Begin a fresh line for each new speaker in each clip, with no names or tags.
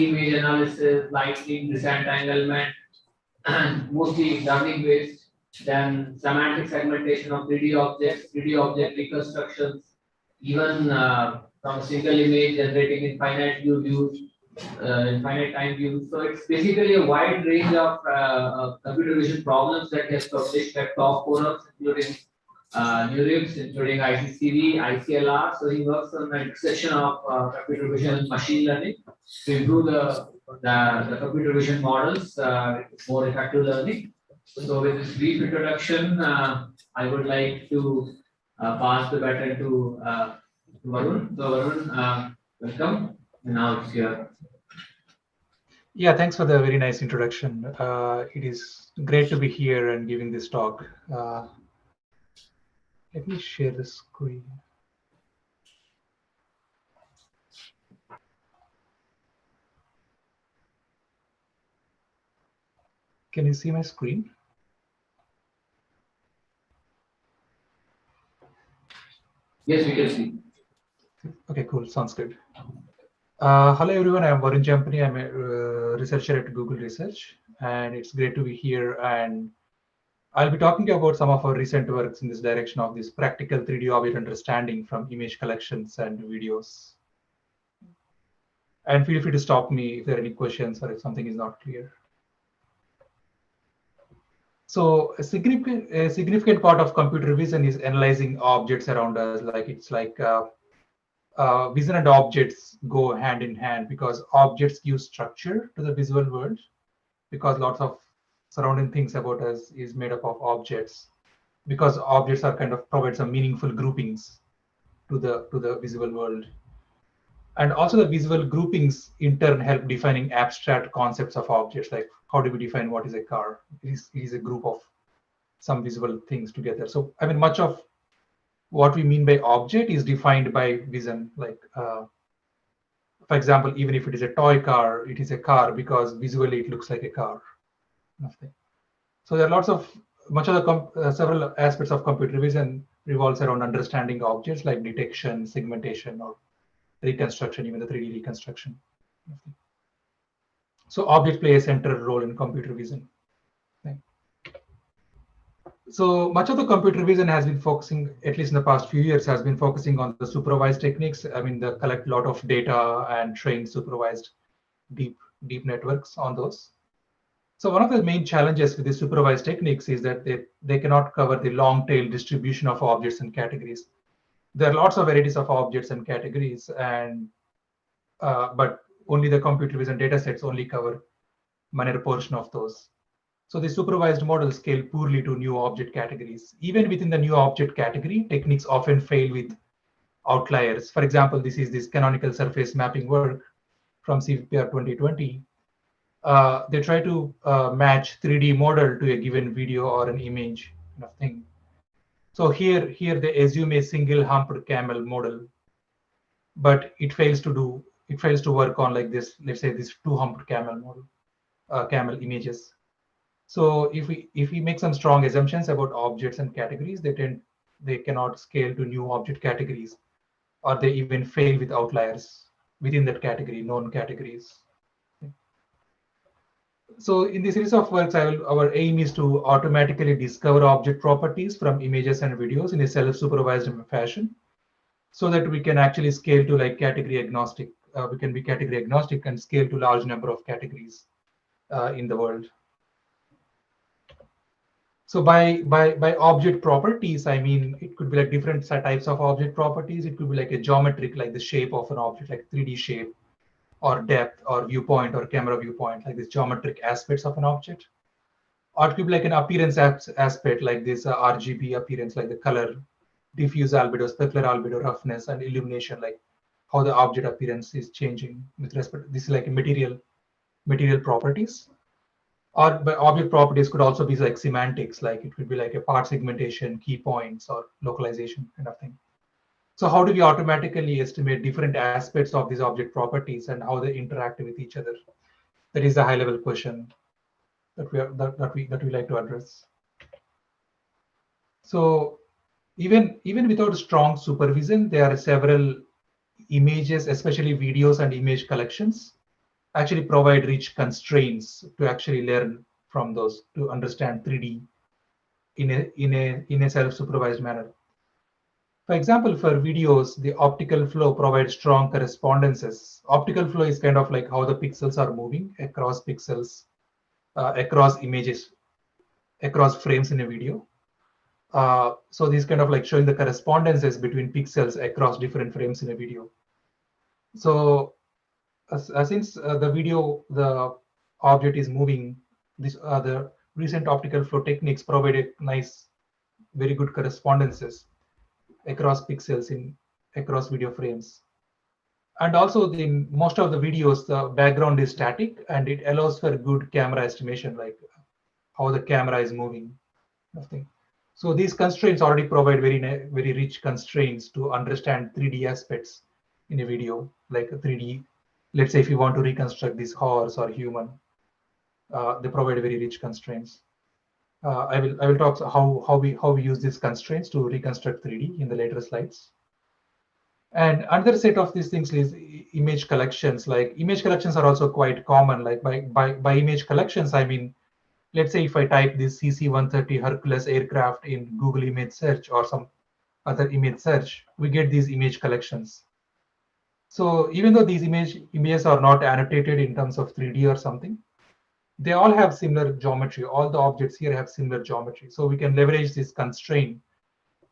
mostly image analysis, lighting, disentanglement, and mostly learning based. Then semantic segmentation of 3D objects, 3D object reconstructions, even from a single image generating infinite views, infinite time views. So it's basically a wide range of computer vision problems that he has published at top forums, including NeRF, including ICCV, ICLR. So he works on the intersection of computer vision and machine learning to improve the computer vision models more effective learning. So with this brief introduction, I would like to pass the baton to Varun. So Varun, welcome. And now it's your.
Yeah, thanks for the very nice introduction. It is great to be here and giving this talk. Let me share the screen. Can you see my screen?
Yes, we can see.
Okay, cool. Sounds good. Hello, everyone. I'm Varun Jampani. I'm a researcher at Google Research, and it's great to be here. And I'll be talking about some of our recent works in this direction of this practical 3D object understanding from image collections and videos. And feel free to stop me if there are any questions or if something is not clear. So a significant part of computer vision is analyzing objects around us. Like it's like vision and objects go hand in hand because objects give structure to the visual world, because lots of surrounding things about us is made up of objects, because objects are kind of provide some meaningful groupings to the visual world. And also the visual groupings in turn help defining abstract concepts of objects, like how do we define what is a car? It is a group of some visual things together. So I mean, much of what we mean by object is defined by vision. Like, for example, even if it is a toy car, it is a car because visually it looks like a car. Nothing. So there are much of the several aspects of computer vision revolves around understanding objects like detection, segmentation, or reconstruction, even the 3D reconstruction. So objects play a central role in computer vision. So much of the computer vision has been focusing, at least in the past few years, has been focusing on the supervised techniques. I mean, they collect a lot of data and train supervised deep networks on those. So one of the main challenges with the supervised techniques is that they cannot cover the long tail distribution of objects and categories. There are lots of varieties of objects and categories, and but only the computer vision data sets only cover minor portion of those. So the supervised models scale poorly to new object categories. Even within the new object category, techniques often fail with outliers. For example, this is this canonical surface mapping work from CVPR 2020. They try to match 3D model to a given video or an image kind of thing. So here they assume a single humped camel model, but it fails to work on like this, let's say this two humped camel model, camel images. So if we make some strong assumptions about objects and categories, they cannot scale to new object categories, or they even fail with outliers within that category, known categories. So in this series of works, our aim is to automatically discover object properties from images and videos in a self-supervised fashion, so that we can actually scale to like category agnostic. We can be category agnostic and scale to large number of categories in the world. So by object properties, I mean, it could be like different types of object properties. It could be like a geometric, like the shape of an object, like 3D shape, or depth, or viewpoint, or camera viewpoint, like these geometric aspects of an object. Or it could be like an appearance aspect, like this RGB appearance, like the color, diffuse albedo, specular albedo, roughness, and illumination, like how the object appearance is changing with respect. This is like a material properties. Or by object properties could also be like semantics, like it could be like a part segmentation, key points, or localization kind of thing. So how do we automatically estimate different aspects of these object properties and how they interact with each other? That is the high-level question that we like to address. So even without strong supervision, there are several images, especially videos and image collections, actually provide rich constraints to actually learn from those, to understand 3D in a self-supervised manner. For example, for videos, the optical flow provides strong correspondences. Optical flow is kind of like how the pixels are moving across pixels, across images, across frames in a video. So these kind of like showing the correspondences between pixels across different frames in a video. So since the object is moving, the recent optical flow techniques provide a nice, very good correspondences across pixels in across video frames. And also, in most of the videos, the background is static, and it allows for good camera estimation, like how the camera is moving. Nothing. So these constraints already provide very rich constraints to understand 3D aspects in a video, like a 3D. Let's say if you want to reconstruct this horse or human, they provide very rich constraints. I will talk how we use these constraints to reconstruct 3D in the later slides. And another set of these things is image collections. Like image collections are also quite common. Like by image collections, I mean, let's say if I type this CC-130 Hercules aircraft in Google image search or some other image search, we get these image collections. So even though these images are not annotated in terms of 3D or something, they all have similar geometry. All the objects here have similar geometry. So we can leverage this constraint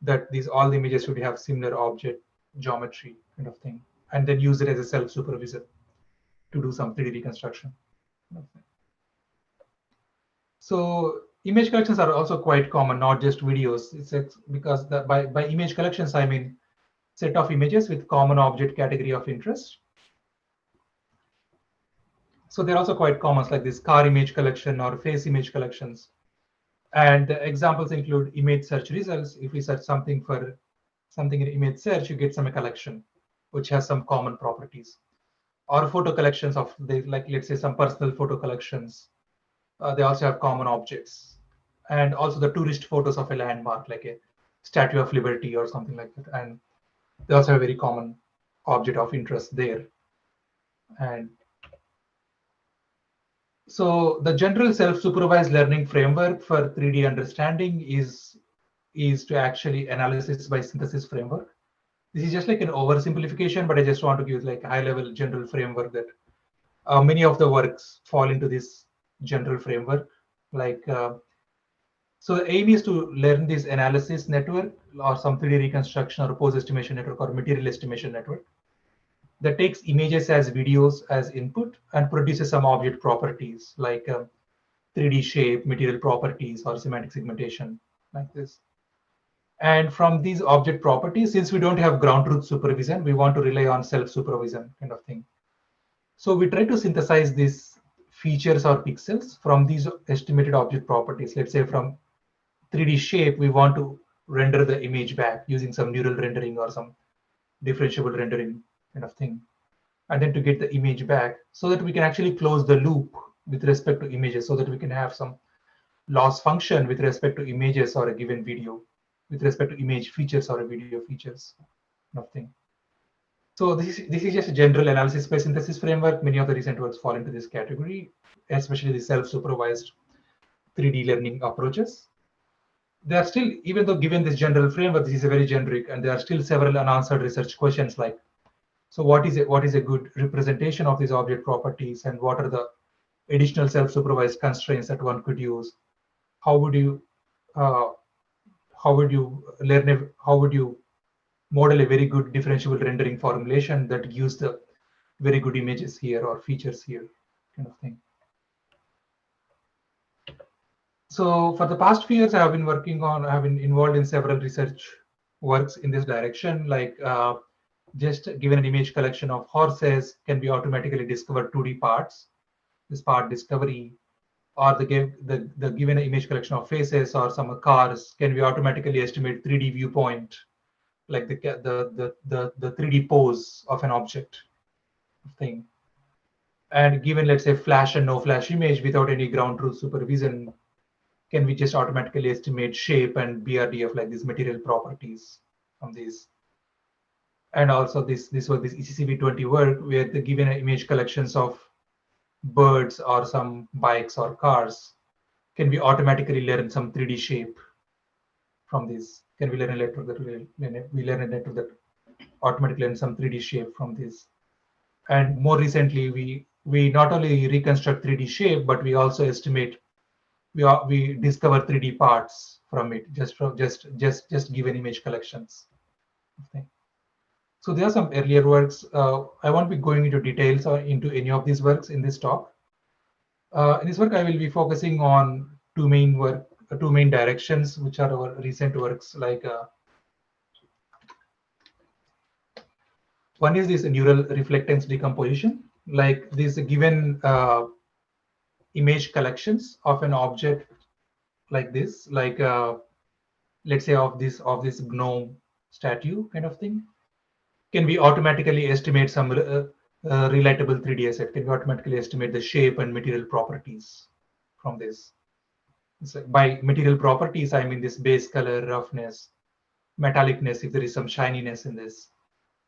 that all the images should have similar object geometry kind of thing, and then use it as a self-supervisor to do some 3D reconstruction. So image collections are also quite common, not just videos. It's because by image collections, I mean set of images with common object category of interest. So they're also quite common, like this car image collection or face image collections. And the examples include image search results. If we search something for something in image search, you get some collection which has some common properties. Or photo collections of like let's say some personal photo collections. They also have common objects. And also the tourist photos of a landmark, like a Statue of Liberty or something like that. And they also have a very common object of interest there. And so the general self-supervised learning framework for 3D understanding is to actually analysis by synthesis framework. This is just like an oversimplification, but I just want to give like high-level general framework that many of the works fall into this general framework. Like, so the aim is to learn this analysis network or some 3D reconstruction or pose estimation network or material estimation network that takes images as videos as input and produces some object properties like 3D shape, material properties, or semantic segmentation like this. And from these object properties, since we don't have ground truth supervision, we want to rely on self-supervision kind of thing. So we try to synthesize these features or pixels from these estimated object properties. Let's say from 3D shape, we want to render the image back using some neural rendering or some differentiable rendering kind of thing. And then to get the image back so that we can actually close the loop with respect to images, so that we can have some loss function with respect to images or a given video, with respect to image features or a video features, nothing. So this is just a general analysis by synthesis framework. Many of the recent works fall into this category, especially the self-supervised 3D learning approaches. There are still, even though given this general framework, this is a very generic, and there are still several unanswered research questions like, so what is a good representation of these object properties, and what are the additional self-supervised constraints that one could use? How would you model a very good differentiable rendering formulation that gives the very good images here or features here, kind of thing. So for the past few years, I have been involved in several research works in this direction, like just given an image collection of horses can be automatically discover 2D parts, this part discovery, or the given image collection of faces or some cars can be automatically estimate 3D viewpoint, like the 3D pose of an object thing. And given, let's say, flash and no flash image without any ground truth supervision, can we just automatically estimate shape and BRDF, like these material properties from these? And also this ECCV20 work where the given image collections of birds or some bikes or cars, can we automatically learn some 3D shape from this? Can we learn a network that we learn a network that automatically learn some 3D shape from this? And more recently, we not only reconstruct 3D shape, but we also estimate, we discover 3D parts from it, just given image collections. Okay. So there are some earlier works. I won't be going into details or into any of these works in this talk. In this work, I will be focusing on two main directions, which are our recent works. Like one is this neural reflectance decomposition. Like this given image collections of an object like this, like let's say of this gnome statue kind of thing, can we automatically estimate some relatable 3D asset? Can we automatically estimate the shape and material properties from this? So by material properties, I mean this base color, roughness, metallicness, if there is some shininess in this,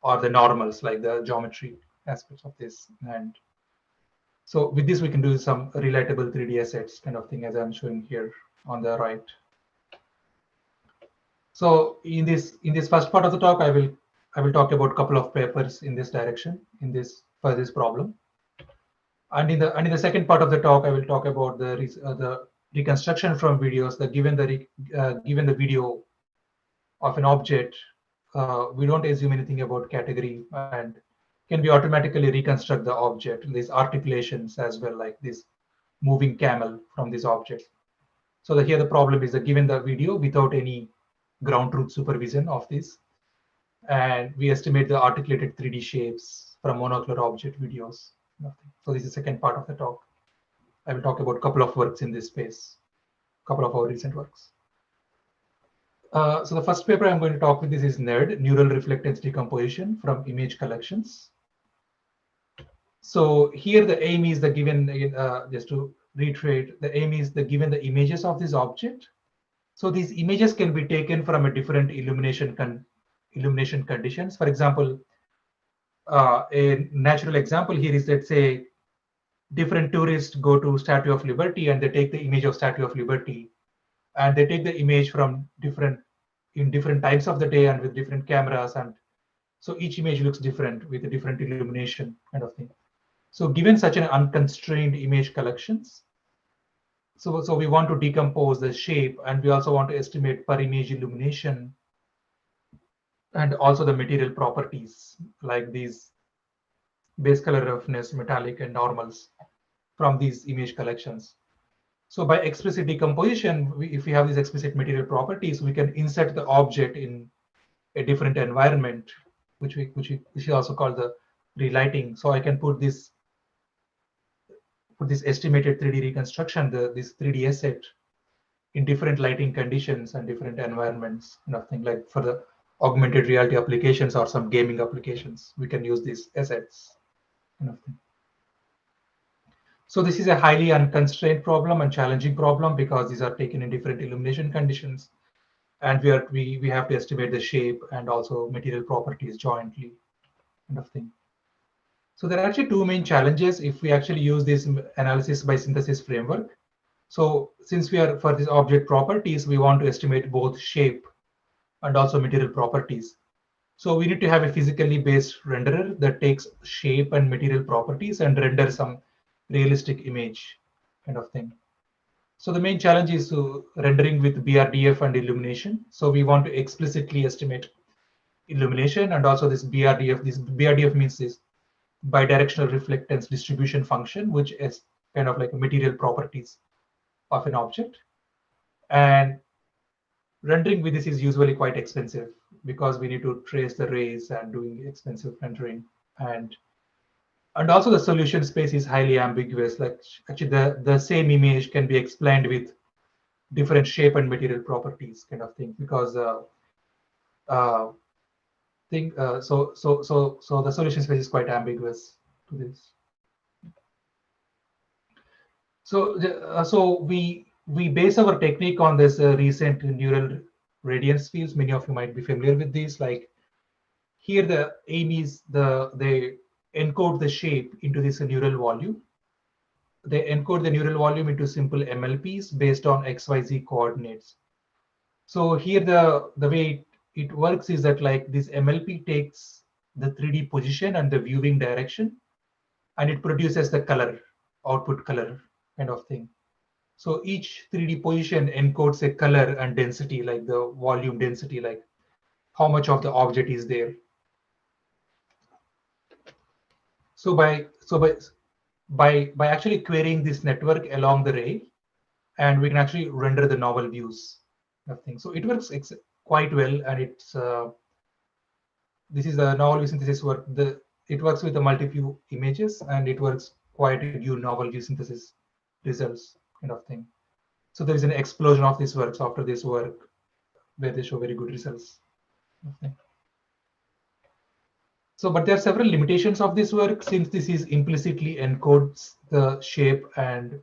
or the normals like the geometry aspects of this. And so with this, we can do some relatable 3D assets kind of thing, as I'm showing here on the right. So in this first part of the talk, I will talk about a couple of papers in this direction, for this problem. And in the second part of the talk, I will talk about the reconstruction from videos. That given the video of an object, we don't assume anything about category, and can we automatically reconstruct the object, these articulations as well, like this moving camel from this object. So here the problem is that given the video without any ground truth supervision of this, and we estimate the articulated 3D shapes from monocular object videos. So this is the second part of the talk. I will talk about a couple of works in this space, a couple of our recent works. So the first paper I'm going to talk with this is NERD, Neural Reflectance Decomposition from Image Collections. So here the aim is the given, just to reiterate, the aim is the given the images of this object. So these images can be taken from a different illumination conditions. For example, a natural example here is, let's say, different tourists go to Statue of Liberty and they take the image of Statue of Liberty, and they take the image from different times of the day and with different cameras, and so each image looks different with a different illumination kind of thing. So given such an unconstrained image collections, so we want to decompose the shape, and we also want to estimate per image illumination and also the material properties like these base color, roughness, metallic, and normals from these image collections. So by explicit decomposition, if we have these explicit material properties, we can insert the object in a different environment, which is also called the relighting. So I can put this estimated 3D reconstruction, this 3D asset, in different lighting conditions and different environments, nothing like for the augmented reality applications or some gaming applications, we can use these assets. So this is a highly unconstrained problem and challenging problem because these are taken in different illumination conditions, and we have to estimate the shape and also material properties jointly, kind of thing. So there are actually two main challenges if we actually use this analysis by synthesis framework. So since we are for these object properties, we want to estimate both shape and also material properties. So we need to have a physically based renderer that takes shape and material properties and render some realistic image kind of thing. So the main challenge is rendering with BRDF and illumination. So we want to explicitly estimate illumination and also this BRDF. This BRDF means this bidirectional reflectance distribution function, which is kind of like material properties of an object. And rendering with this is usually quite expensive because we need to trace the rays and doing expensive rendering. And also the solution space is highly ambiguous. Like actually the same image can be explained with different shape and material properties kind of thing, because so the solution space is quite ambiguous to this. So we base our technique on this recent neural radiance fields. Many of you might be familiar with these. Like here, the aim is they encode the shape into this neural volume, they encode the neural volume into simple MLPs based on XYZ coordinates. So here the way it works is that like this MLP takes the 3D position and the viewing direction, and it produces the color, output color kind of thing. So each 3D position encodes a color and density, like the volume density, like how much of the object is there. So by actually querying this network along the ray, and we can actually render the novel views of things. So it works quite well, and it's this is the novel view synthesis work. It works with the multi-view images, and it works quite to give novel view synthesis results kind of thing. So there is an explosion of these works after this work, where they show very good results. Okay. So, but there are several limitations of this work, since this is implicitly encodes the shape and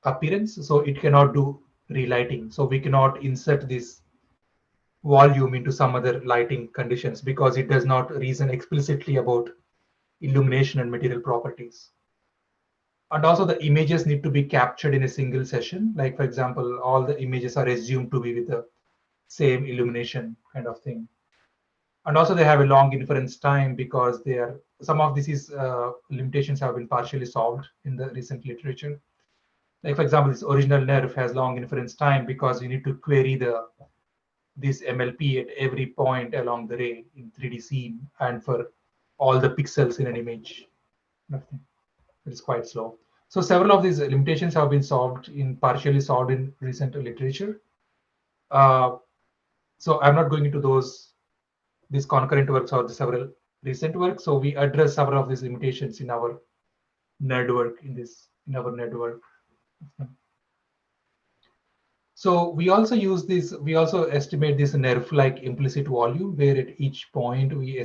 appearance, so it cannot do relighting. So we cannot insert this volume into some other lighting conditions because it does not reason explicitly about illumination and material properties. And also the images need to be captured in a single session. Like for example, all the images are assumed to be with the same illumination kind of thing. And also they have a long inference time because they are, some of these limitations have been partially solved in the recent literature. Like for example, this original NeRF has long inference time because you need to query this MLP at every point along the ray in 3D scene and for all the pixels in an image. Nothing. It is quite slow. So several of these limitations have been partially solved in recent literature. So I'm not going into these concurrent works or the several recent works. So we address several of these limitations in our NERD work in our NERD work. So we also estimate this NeRF-like implicit volume, where at each point we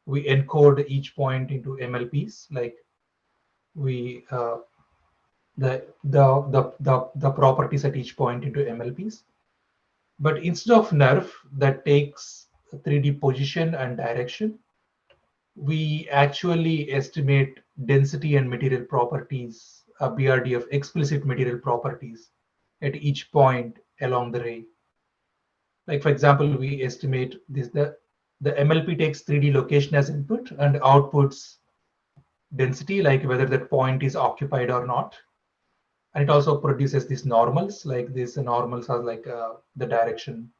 encode each point into MLPs, like we the properties at each point into MLPs. But instead of NeRF that takes 3D position and direction, we actually estimate density and material properties, a BRD of explicit material properties at each point along the ray. Like for example, we estimate this, the MLP takes 3D location as input and outputs density, like whether that point is occupied or not. And it also produces these normals, like these normals are like the direction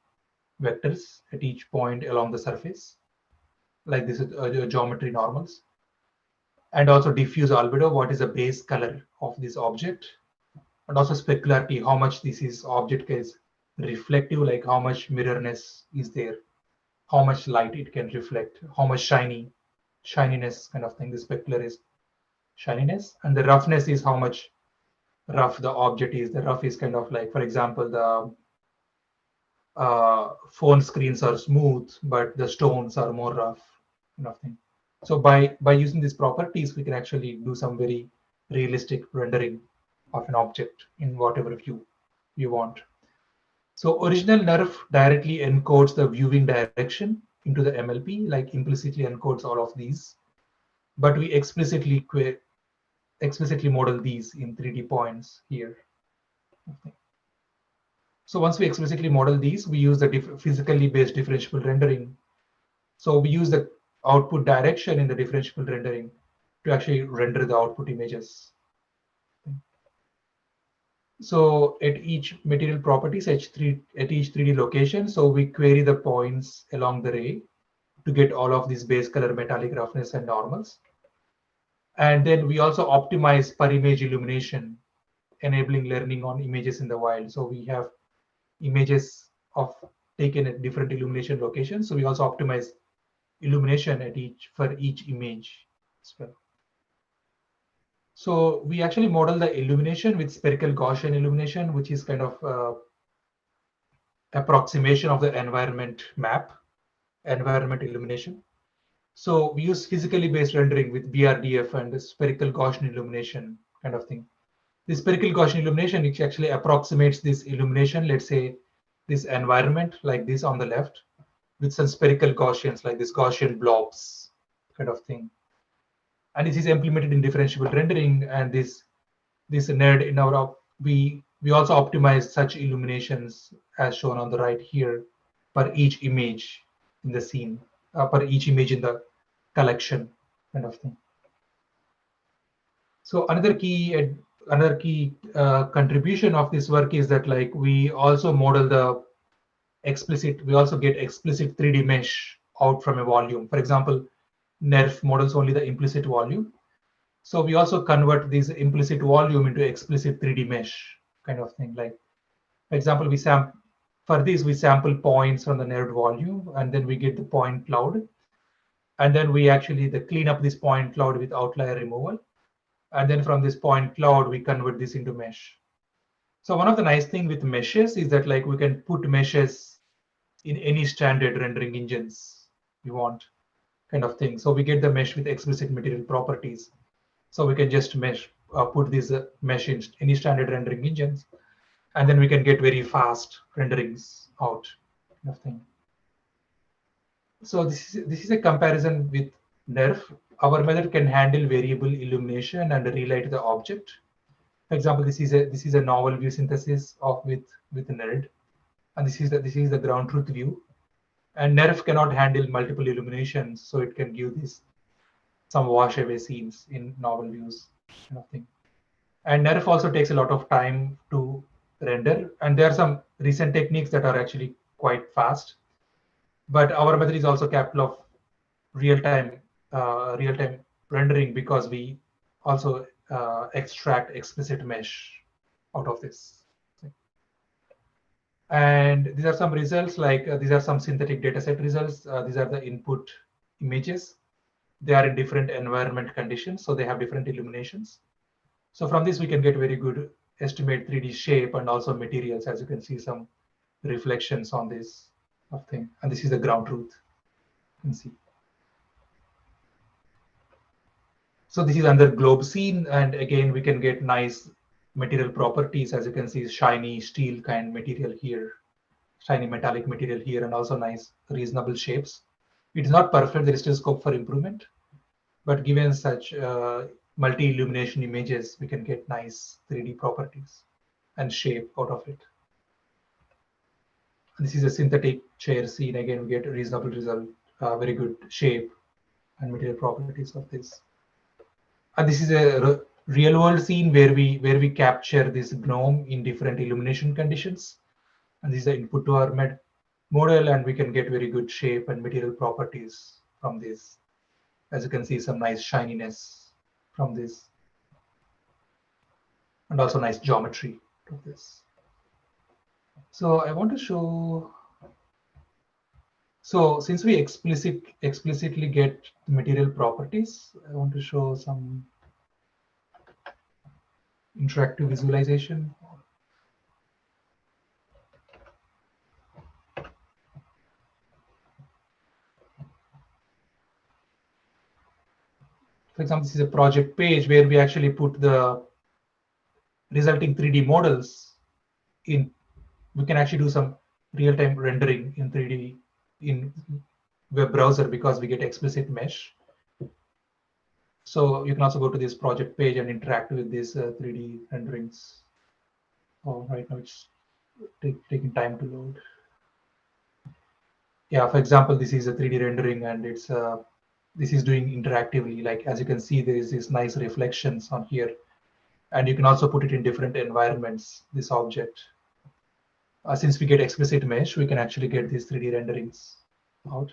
vectors at each point along the surface, like this is geometry normals. And also diffuse albedo, what is the base color of this object, and also specularity, how much this object is reflective, like how much mirrorness is there, how much light it can reflect, how much shininess kind of thing. The specular is shininess, and the roughness is how much rough the object is. The rough is kind of like, for example, the phone screens are smooth, but the stones are more rough kind of thing. So by using these properties, we can actually do some very realistic rendering of an object in whatever view you want. So original NeRF directly encodes the viewing direction into the MLP, like implicitly encodes all of these, but we explicitly model these in 3D points here. Okay. So once we explicitly model these, we use the physically based differentiable rendering. So we use the output direction in the differentiable rendering to actually render the output images. So at each material properties, at each 3D location, so we query the points along the ray to get all of these base color, metallic roughness, and normals. And then we also optimize per image illumination, enabling learning on images in the wild. So we have images taken at different illumination locations. So we also optimize illumination for each image as well. So we actually model the illumination with spherical Gaussian illumination, which is kind of approximation of the environment illumination. So we use physically based rendering with BRDF and the spherical Gaussian illumination kind of thing. The spherical Gaussian illumination, which actually approximates this illumination, let's say this environment like this on the left, with some spherical Gaussians like this Gaussian blobs kind of thing. And this is implemented in differentiable rendering, and this NeRF in our we also optimize such illuminations as shown on the right here per each image in the scene, per each image in the collection kind of thing. So another key contribution of this work is that like we also model the we also get explicit 3D mesh out from a volume. For example, NeRF models only the implicit volume. So we also convert this implicit volume into explicit 3D mesh kind of thing. Like, for example, we sample points from the NeRF volume, and then we get the point cloud. And then we actually clean up this point cloud with outlier removal. And then from this point cloud, we convert this into mesh. So one of the nice thing with meshes is that like we can put meshes in any standard rendering engines you want kind of thing. So we get the mesh with explicit material properties. So we can just put this mesh in any standard rendering engines, and then we can get very fast renderings out kind of thing. So this is a comparison with NeRF. Our method can handle variable illumination and relight the object. For example, this is a novel view synthesis of with NeRF, and this is the ground truth view. And NeRF cannot handle multiple illuminations, so it can give this some wash away scenes in novel views kind of thing. And NeRF also takes a lot of time to render, and there are some recent techniques that are actually quite fast. But our method is also capable of real-time rendering because we also extract explicit mesh out of this. And these are some results, like these are some synthetic dataset results. These are the input images. They are in different environment conditions, so they have different illuminations. So from this, we can get very good estimate 3D shape and also materials. As you can see, some reflections on this thing. And this is the ground truth. You can see. So this is under globe scene, and again, we can get nice material properties. As you can see, shiny steel kind material here, shiny metallic material here, and also nice reasonable shapes. It is not perfect. There is still scope for improvement. But given such multi-illumination images, we can get nice 3D properties and shape out of it. This is a synthetic chair scene. Again, we get a reasonable result, very good shape and material properties of this. And this is a real-world scene where we capture this gnome in different illumination conditions. And this is the input to our model, and we can get very good shape and material properties from this. As you can see, some nice shininess from this, and also nice geometry of this. So I want to show. So since we explicitly get the material properties, I want to show some interactive visualization. For example, this is a project page where we actually put the resulting 3D models in. We can actually do some real-time rendering in 3D in web browser because we get explicit mesh. So you can also go to this project page and interact with these 3D renderings. Oh, right now it's taking time to load. Yeah, for example, this is a 3D rendering, and it's this is doing interactively. Like as you can see, there is this nice reflections on here, and you can also put it in different environments. This object, since we get explicit mesh, we can actually get these 3D renderings out.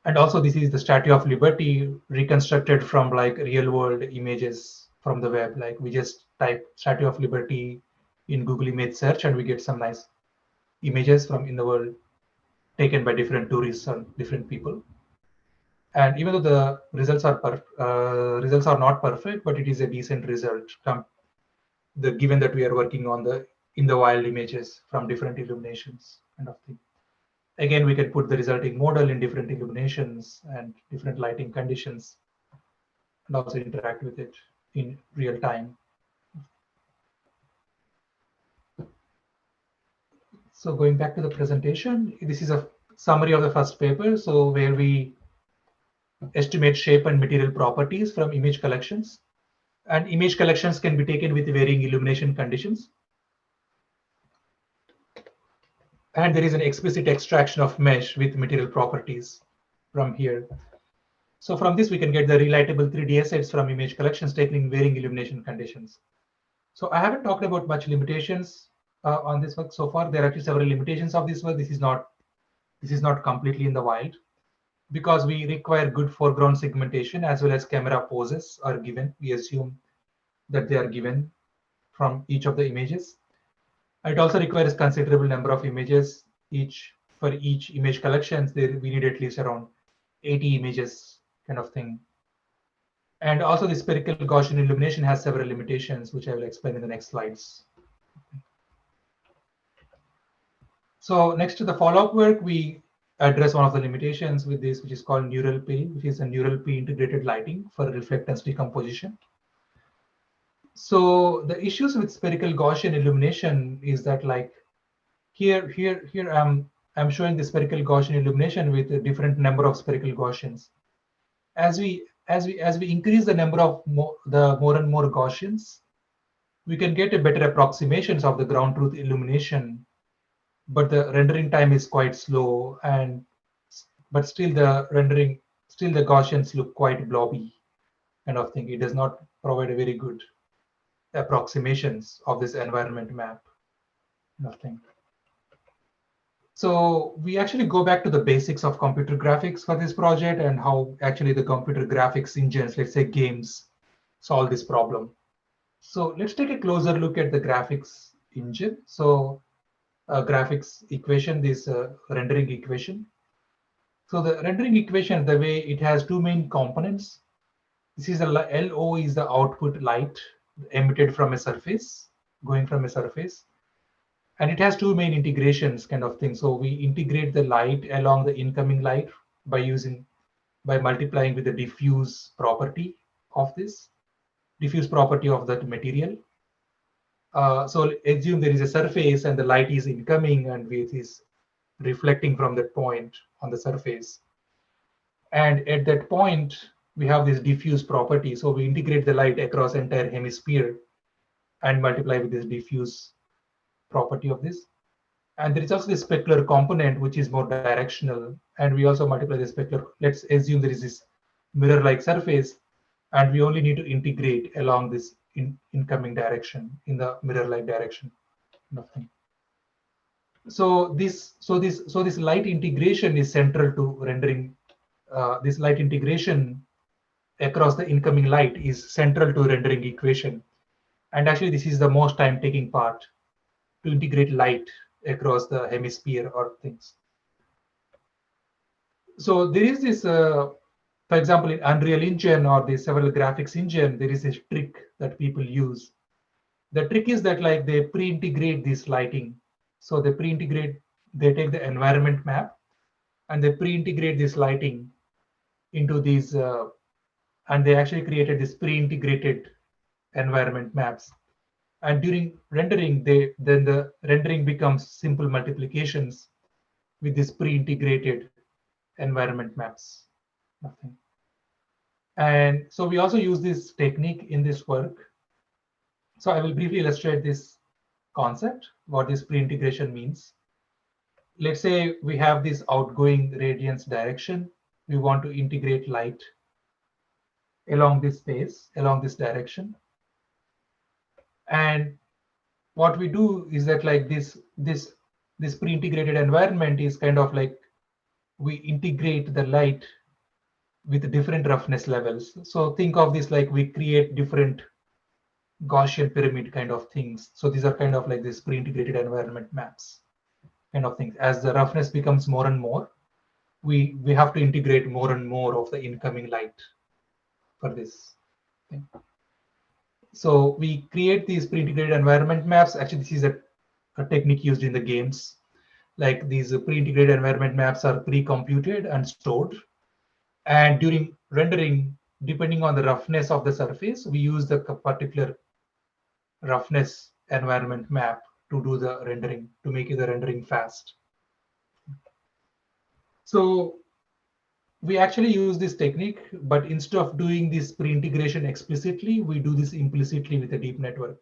And also, this is the Statue of Liberty reconstructed from like real-world images from the web. Like we just type Statue of Liberty in Google image search, and we get some nice images from in the world taken by different tourists and different people. And even though the results are not perfect, but it is a decent result. Given that we are working on the in the wild images from different illuminations kind of thing. Again, we can put the resulting model in different illuminations and different lighting conditions, and also interact with it in real time. So going back to the presentation, this is a summary of the first paper. So where we estimate shape and material properties from image collections. And image collections can be taken with varying illumination conditions. And there is an explicit extraction of mesh with material properties from here. So from this, we can get the relightable 3D assets from image collections taken in varying illumination conditions. So I haven't talked about much limitations on this work so far. There are actually several limitations of this work. This is not completely in the wild, because we require good foreground segmentation as well as camera poses are given. We assume that they are given from each of the images. It also requires considerable number of images. For each image collections, we need at least around 80 images kind of thing. And also the spherical Gaussian illumination has several limitations, which I will explain in the next slides. So next to the follow-up work, we address one of the limitations with this, which is called neural PIL, which is a neural P integrated lighting for reflectance decomposition. So the issues with spherical Gaussian illumination is that, like, here I'm showing the spherical Gaussian illumination with a different number of spherical Gaussians. As we increase the number of more and more Gaussians, we can get a better approximations of the ground truth illumination, but the rendering time is quite slow, but still the Gaussians look quite blobby kind of thing. It does not provide a very good approximations of this environment map. Nothing. So we actually go back to the basics of computer graphics for this project and how actually the computer graphics engines, let's say games, solve this problem. So let's take a closer look at the graphics engine. So graphics equation, this rendering equation. So the rendering equation, the way it has two main components. This is LO is the output light emitted from a surface, going from a surface. And it has two main integrations kind of thing. So we integrate the light along the incoming light by multiplying with the diffuse property of that material. So assume there is a surface and the light is incoming and it is reflecting from that point on the surface. And at that point, we have this diffuse property. So we integrate the light across entire hemisphere and multiply with this diffuse property of this. And there is also the specular component, which is more directional. And we also multiply the specular. Let's assume there is this mirror-like surface, and we only need to integrate along this incoming direction in the mirror-like direction. Nothing. So this light integration is central to rendering. This light integration across the incoming light is central to rendering equation. And actually, this is the most time-taking part, to integrate light across the hemisphere or things. So there is this, for example, in Unreal Engine or the several graphics engine, there is a trick that people use. The trick is that, like, they pre-integrate this lighting. So they take the environment map and they pre-integrate this lighting into these, and they actually created this pre-integrated environment maps. And during rendering, then the rendering becomes simple multiplications with this pre-integrated environment maps. Nothing. And so we also use this technique in this work. So I will briefly illustrate this concept, what this pre-integration means. Let's say we have this outgoing radiance direction. We want to integrate light along this space, along this direction. And what we do is that, like, this pre-integrated environment is kind of like we integrate the light with different roughness levels. So think of this like we create different Gaussian pyramid kind of things. So these are kind of like this pre-integrated environment maps kind of things. As the roughness becomes more and more, we have to integrate more and more of the incoming light for this thing. So we create these pre-integrated environment maps. Actually, this is a technique used in the games. Like, these pre-integrated environment maps are pre-computed and stored. And during rendering, depending on the roughness of the surface, we use the particular roughness environment map to do the rendering, to make the rendering fast. So We actually use this technique, but instead of doing this pre-integration explicitly, we do this implicitly with a deep network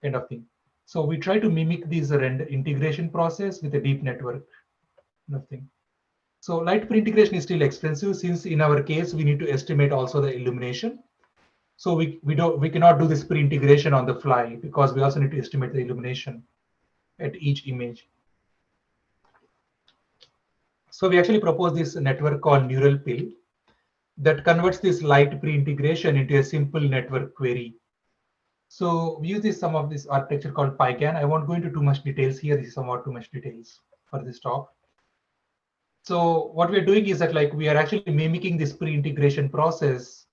kind of thing. So we try to mimic this render integration process with a deep network kind of thing. So light pre-integration is still expensive, since in our case we need to estimate also the illumination. So we cannot do this pre-integration on the fly, because we also need to estimate the illumination at each image. So we actually propose this network called neural pill that converts this light pre-integration into a simple network query. So we use some of this architecture called PyCan. I won't go into too much details here. This is somewhat too much details for this talk. So what we're doing is that, like, we are actually mimicking this pre-integration process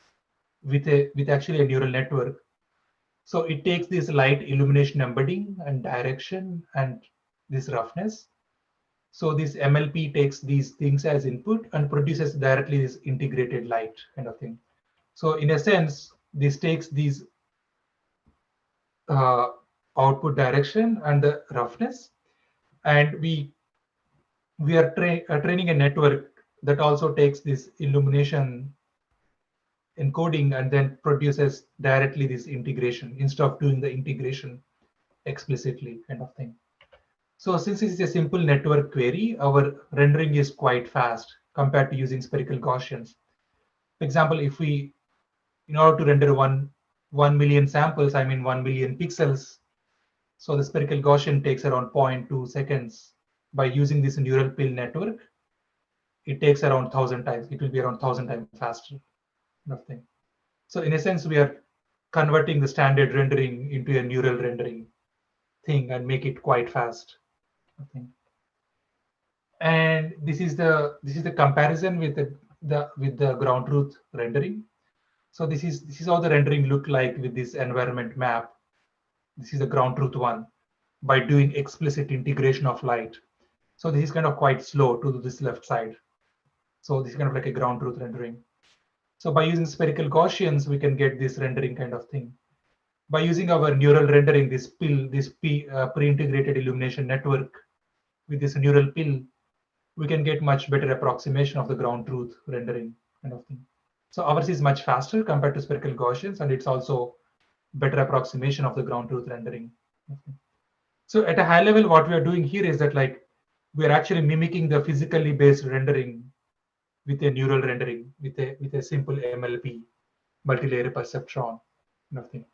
with actually a neural network. So it takes this light illumination embedding and direction and this roughness. So this MLP takes these things as input and produces directly this integrated light kind of thing. So in a sense, this takes these output direction and the roughness, and we are training a network that also takes this illumination encoding and then produces directly this integration instead of doing the integration explicitly kind of thing. So since this is a simple network query, our rendering is quite fast compared to using spherical Gaussians. For example, if we, in order to render 1 million samples, I mean 1 million pixels, so the spherical Gaussian takes around 0.2 seconds. By using this neural pill network, it takes around 1,000 times. It will be around 1,000 times faster. Nothing. So in a sense, we are converting the standard rendering into a neural rendering thing and make it quite fast. Nothing. And this is the comparison with the ground truth rendering. So this is how the rendering look like with this environment map. This is the ground truth one by doing explicit integration of light. So this is kind of quite slow to this left side. So this is kind of like a ground truth rendering. So by using spherical Gaussians, we can get this rendering kind of thing. By using our neural rendering, this pre-integrated illumination network with this neural pill, we can get much better approximation of the ground truth rendering kind of thing. So ours is much faster compared to spherical Gaussians, and it's also better approximation of the ground truth rendering. So at a high level, what we are doing here is that, like, we are actually mimicking the physically based rendering with a neural rendering with a simple MLP, multi-layer perceptron, nothing,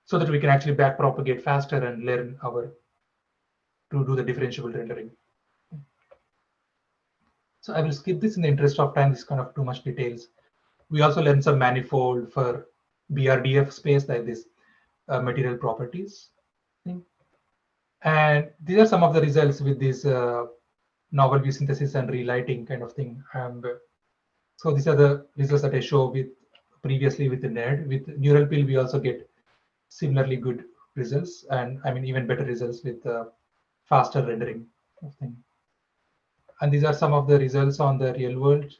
so that we can actually back propagate faster and learn to do the differentiable rendering. So I will skip this in the interest of time. This is kind of too much details. We also learn some manifold for BRDF space, like this material properties thing. And these are some of the results with this novel view synthesis and relighting kind of thing. And so these are the results that I show with previously with the NERD. With neural pill, we also get similarly good results, and I mean even better results with faster rendering of thing. And these are some of the results on the real world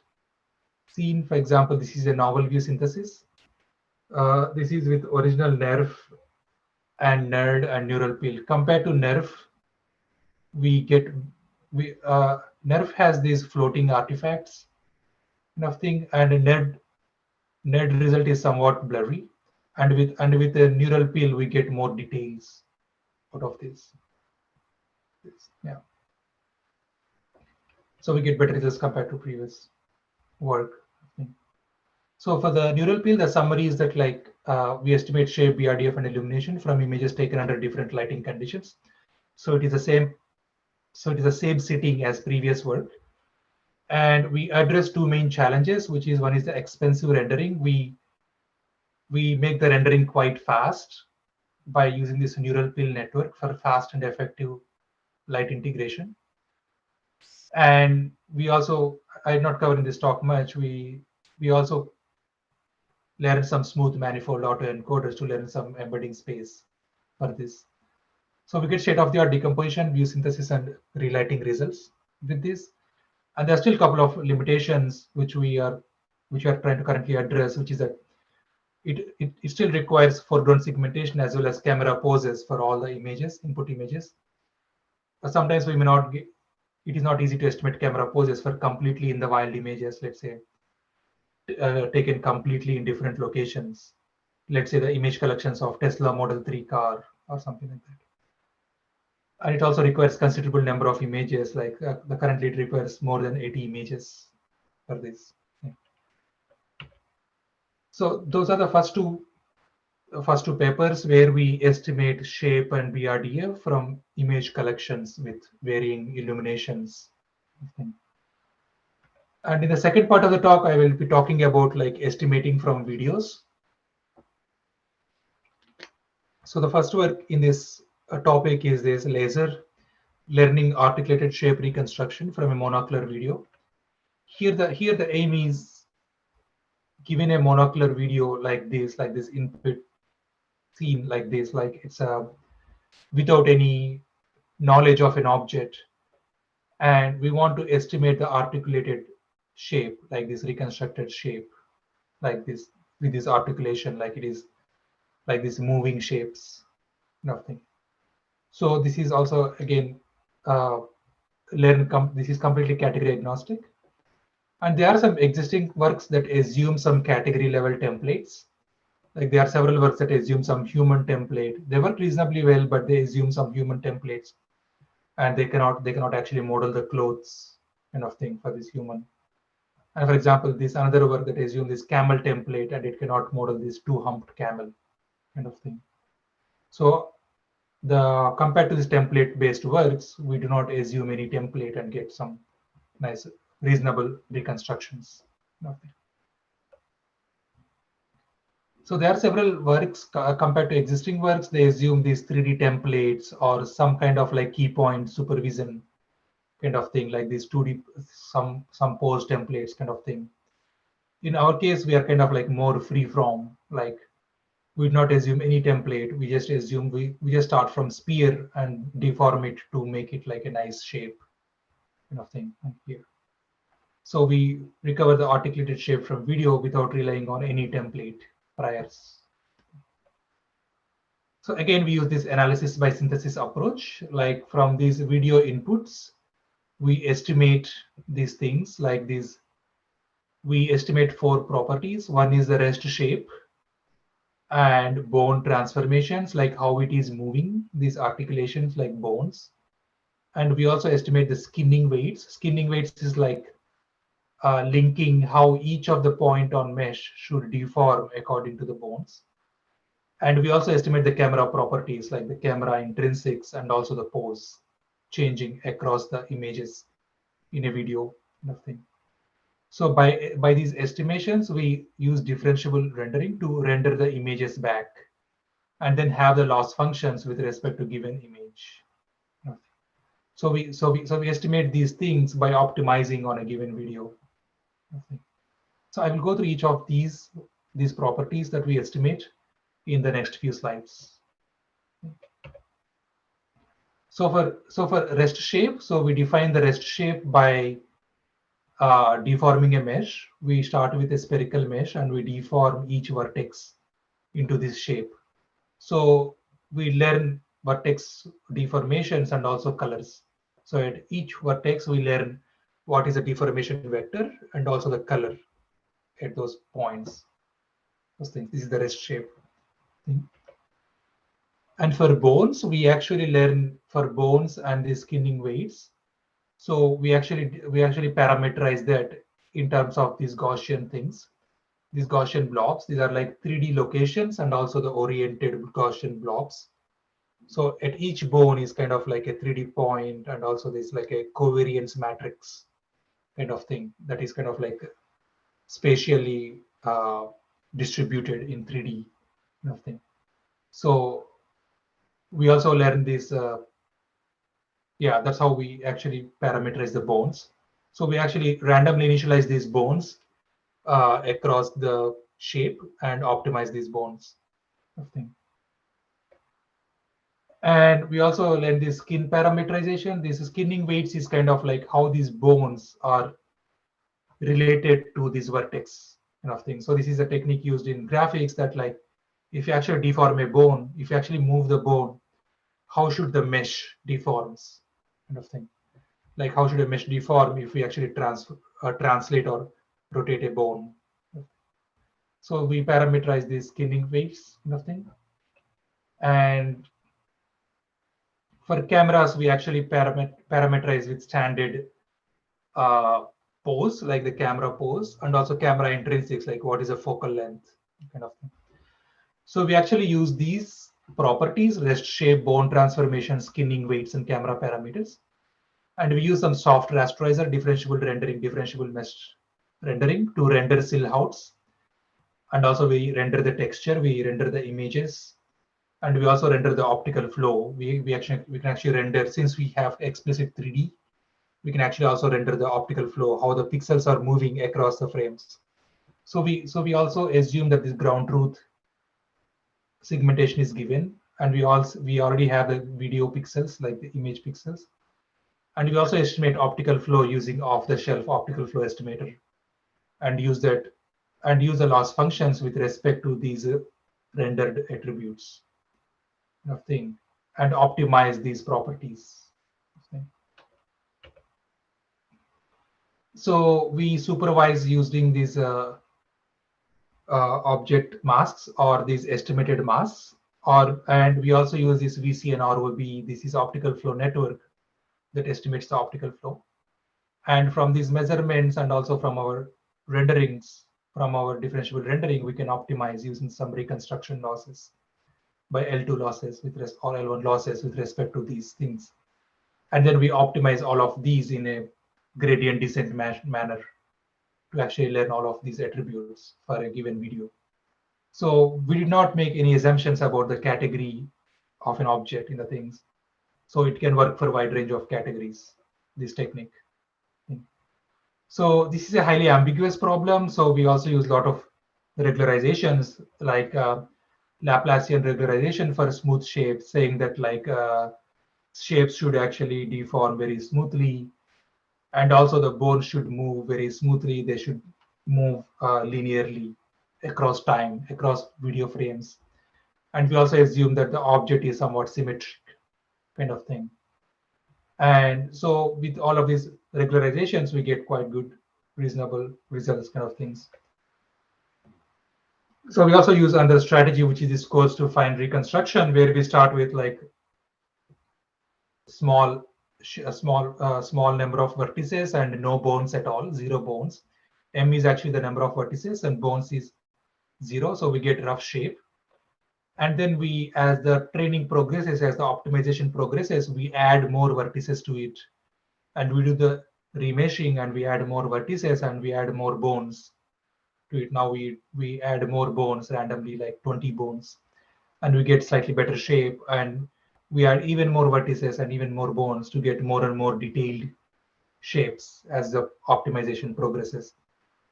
scene. For example, this is a novel view synthesis. This is with original NeRF and NERD and neural pill. Compared to NeRF, NeRF has these floating artifacts kind of thing, and a NERD result is somewhat blurry. And with a neural pill, we get more details out of this. Yeah. So we get better results compared to previous work. So for the neural pill, the summary is that, like, we estimate shape, BRDF, and illumination from images taken under different lighting conditions. So it is the same. So it is the same setting as previous work. And we address two main challenges, which is one is the expensive rendering. We make the rendering quite fast by using this neural pill network for fast and effective light integration. And we also, I'm not covering this talk much, we also learn some smooth manifold autoencoders to learn some embedding space for this. So we get state-of-the-art decomposition, view synthesis, and relighting results with this. And there are still a couple of limitations which we are trying to currently address, which is that it still requires foreground segmentation as well as camera poses for all the images, input images. But sometimes we may not it is not easy to estimate camera poses for completely in the wild images, let's say, taken completely in different locations. Let's say the image collections of Tesla Model 3 car or something like that. And it also requires considerable number of images, like currently it requires more than 80 images for this. Yeah. So those are the first two papers where we estimate shape and BRDF from image collections with varying illuminations. And in the second part of the talk, I will be talking about like estimating from videos. So the first work in this topic is this laser learning articulated shape reconstruction from a monocular video. Here the aim is, given a monocular video like this input scene like this, like it's without any knowledge of an object, and we want to estimate the articulated shape, like this reconstructed shape, like this, with this articulation, like it is like these moving shapes, nothing. So this is also again this is completely category agnostic, and there are some existing works that assume some category level templates. Like there are several works that assume some human template. They work reasonably well, but they assume some human templates, and they cannot actually model the clothes kind of thing for this human. And for example, this another work that assumes this camel template, and it cannot model this two-humped camel kind of thing. So compared to this template-based works, we do not assume any template and get some nice, reasonable reconstructions. So there are several works compared to existing works. They assume these 3D templates or some kind of like key point supervision kind of thing, like these 2D some pose templates kind of thing. In our case, we are kind of like more free from, like we do not assume any template. We just assume we just start from sphere and deform it to make it like a nice shape kind of thing here. So we recover the articulated shape from video without relying on any template priors. So again, we use this analysis by synthesis approach. Like from these video inputs, we estimate these things like these. We estimate 4 properties. One is the rest shape and bone transformations, like how it is moving, these articulations like bones. And we also estimate the skinning weights. Skinning weights is like linking how each of the point on mesh should deform according to the bones. And we also estimate the camera properties, like the camera intrinsics and also the pose changing across the images in a video. Nothing. So by these estimations, we use differentiable rendering to render the images back, and then have the loss functions with respect to given image. So we estimate these things by optimizing on a given video. So I will go through each of these properties that we estimate in the next few slides. So for rest shape, so we define the rest shape by deforming a mesh. We start with a spherical mesh and we deform each vertex into this shape. So we learn vertex deformations and also colors. So at each vertex, we learn what is a deformation vector and also the color at those points. Those things. This is the rest shape. And for bones, we actually learn for bones and the skinning weights. So we actually parameterize that in terms of these Gaussian things, these Gaussian blobs. These are like 3D locations and also the oriented Gaussian blobs. So at each bone is kind of like a 3D point, and also there's like a covariance matrix kind of thing that is kind of like spatially distributed in 3D kind of thing. So we also learn this. Yeah, that's how we actually parameterize the bones. So we actually randomly initialize these bones across the shape and optimize these bones. And we also learn this skin parameterization. This skinning weights is kind of like how these bones are related to this vertex kind of thing. So this is a technique used in graphics that, like, if you actually deform a bone, if you actually move the bone, how should the mesh deforms kind of thing. Like how should a mesh deform if we actually translate or rotate a bone? So we parameterize these skinning weights, nothing. And for cameras, we actually parameterize with standard pose, like the camera pose, and also camera intrinsics, like what is a focal length, kind of thing. So we actually use these properties, rest shape, bone transformation, skinning weights, and camera parameters. And we use some soft rasterizer, differentiable rendering, differentiable mesh rendering to render silhouettes. And also we render the texture, we render the images, and we also render the optical flow. We can actually render, since we have explicit 3D, we can actually also render the optical flow, how the pixels are moving across the frames. So we also assume that this ground truth segmentation is given, and we already have the video pixels, like the image pixels, and we also estimate optical flow using off-the-shelf optical flow estimator, and use the loss functions with respect to these rendered attributes, nothing, and optimize these properties. So we supervise using these object masks or these estimated masks, and we also use this VC and ROB. This is optical flow network that estimates the optical flow. And from these measurements and also from our renderings, from our differentiable rendering, we can optimize using some reconstruction losses by L2 losses or L1 losses with respect to these things. And then we optimize all of these in a gradient descent manner to actually learn all of these attributes for a given video. So we did not make any assumptions about the category of an object in the things. So it can work for a wide range of categories, this technique. So this is a highly ambiguous problem. So we also use a lot of regularizations, like Laplacian regularization for smooth shapes, saying that like shapes should actually deform very smoothly. And also the bones should move very smoothly. They should move linearly across time, across video frames. And we also assume that the object is somewhat symmetric, kind of thing. And so with all of these regularizations, we get quite good, reasonable results, kind of things. So we also use another strategy, which is this course to find reconstruction, where we start with like a small number of vertices and no bones at all, 0 bones. M is actually the number of vertices and bones is 0. So we get rough shape. And then we, as the training progresses, as the optimization progresses, we add more vertices to it. And we do the remeshing and we add more vertices and we add more bones to it. Now we add more bones randomly, like 20 bones, and we get slightly better shape. And we add even more vertices and even more bones to get more and more detailed shapes as the optimization progresses.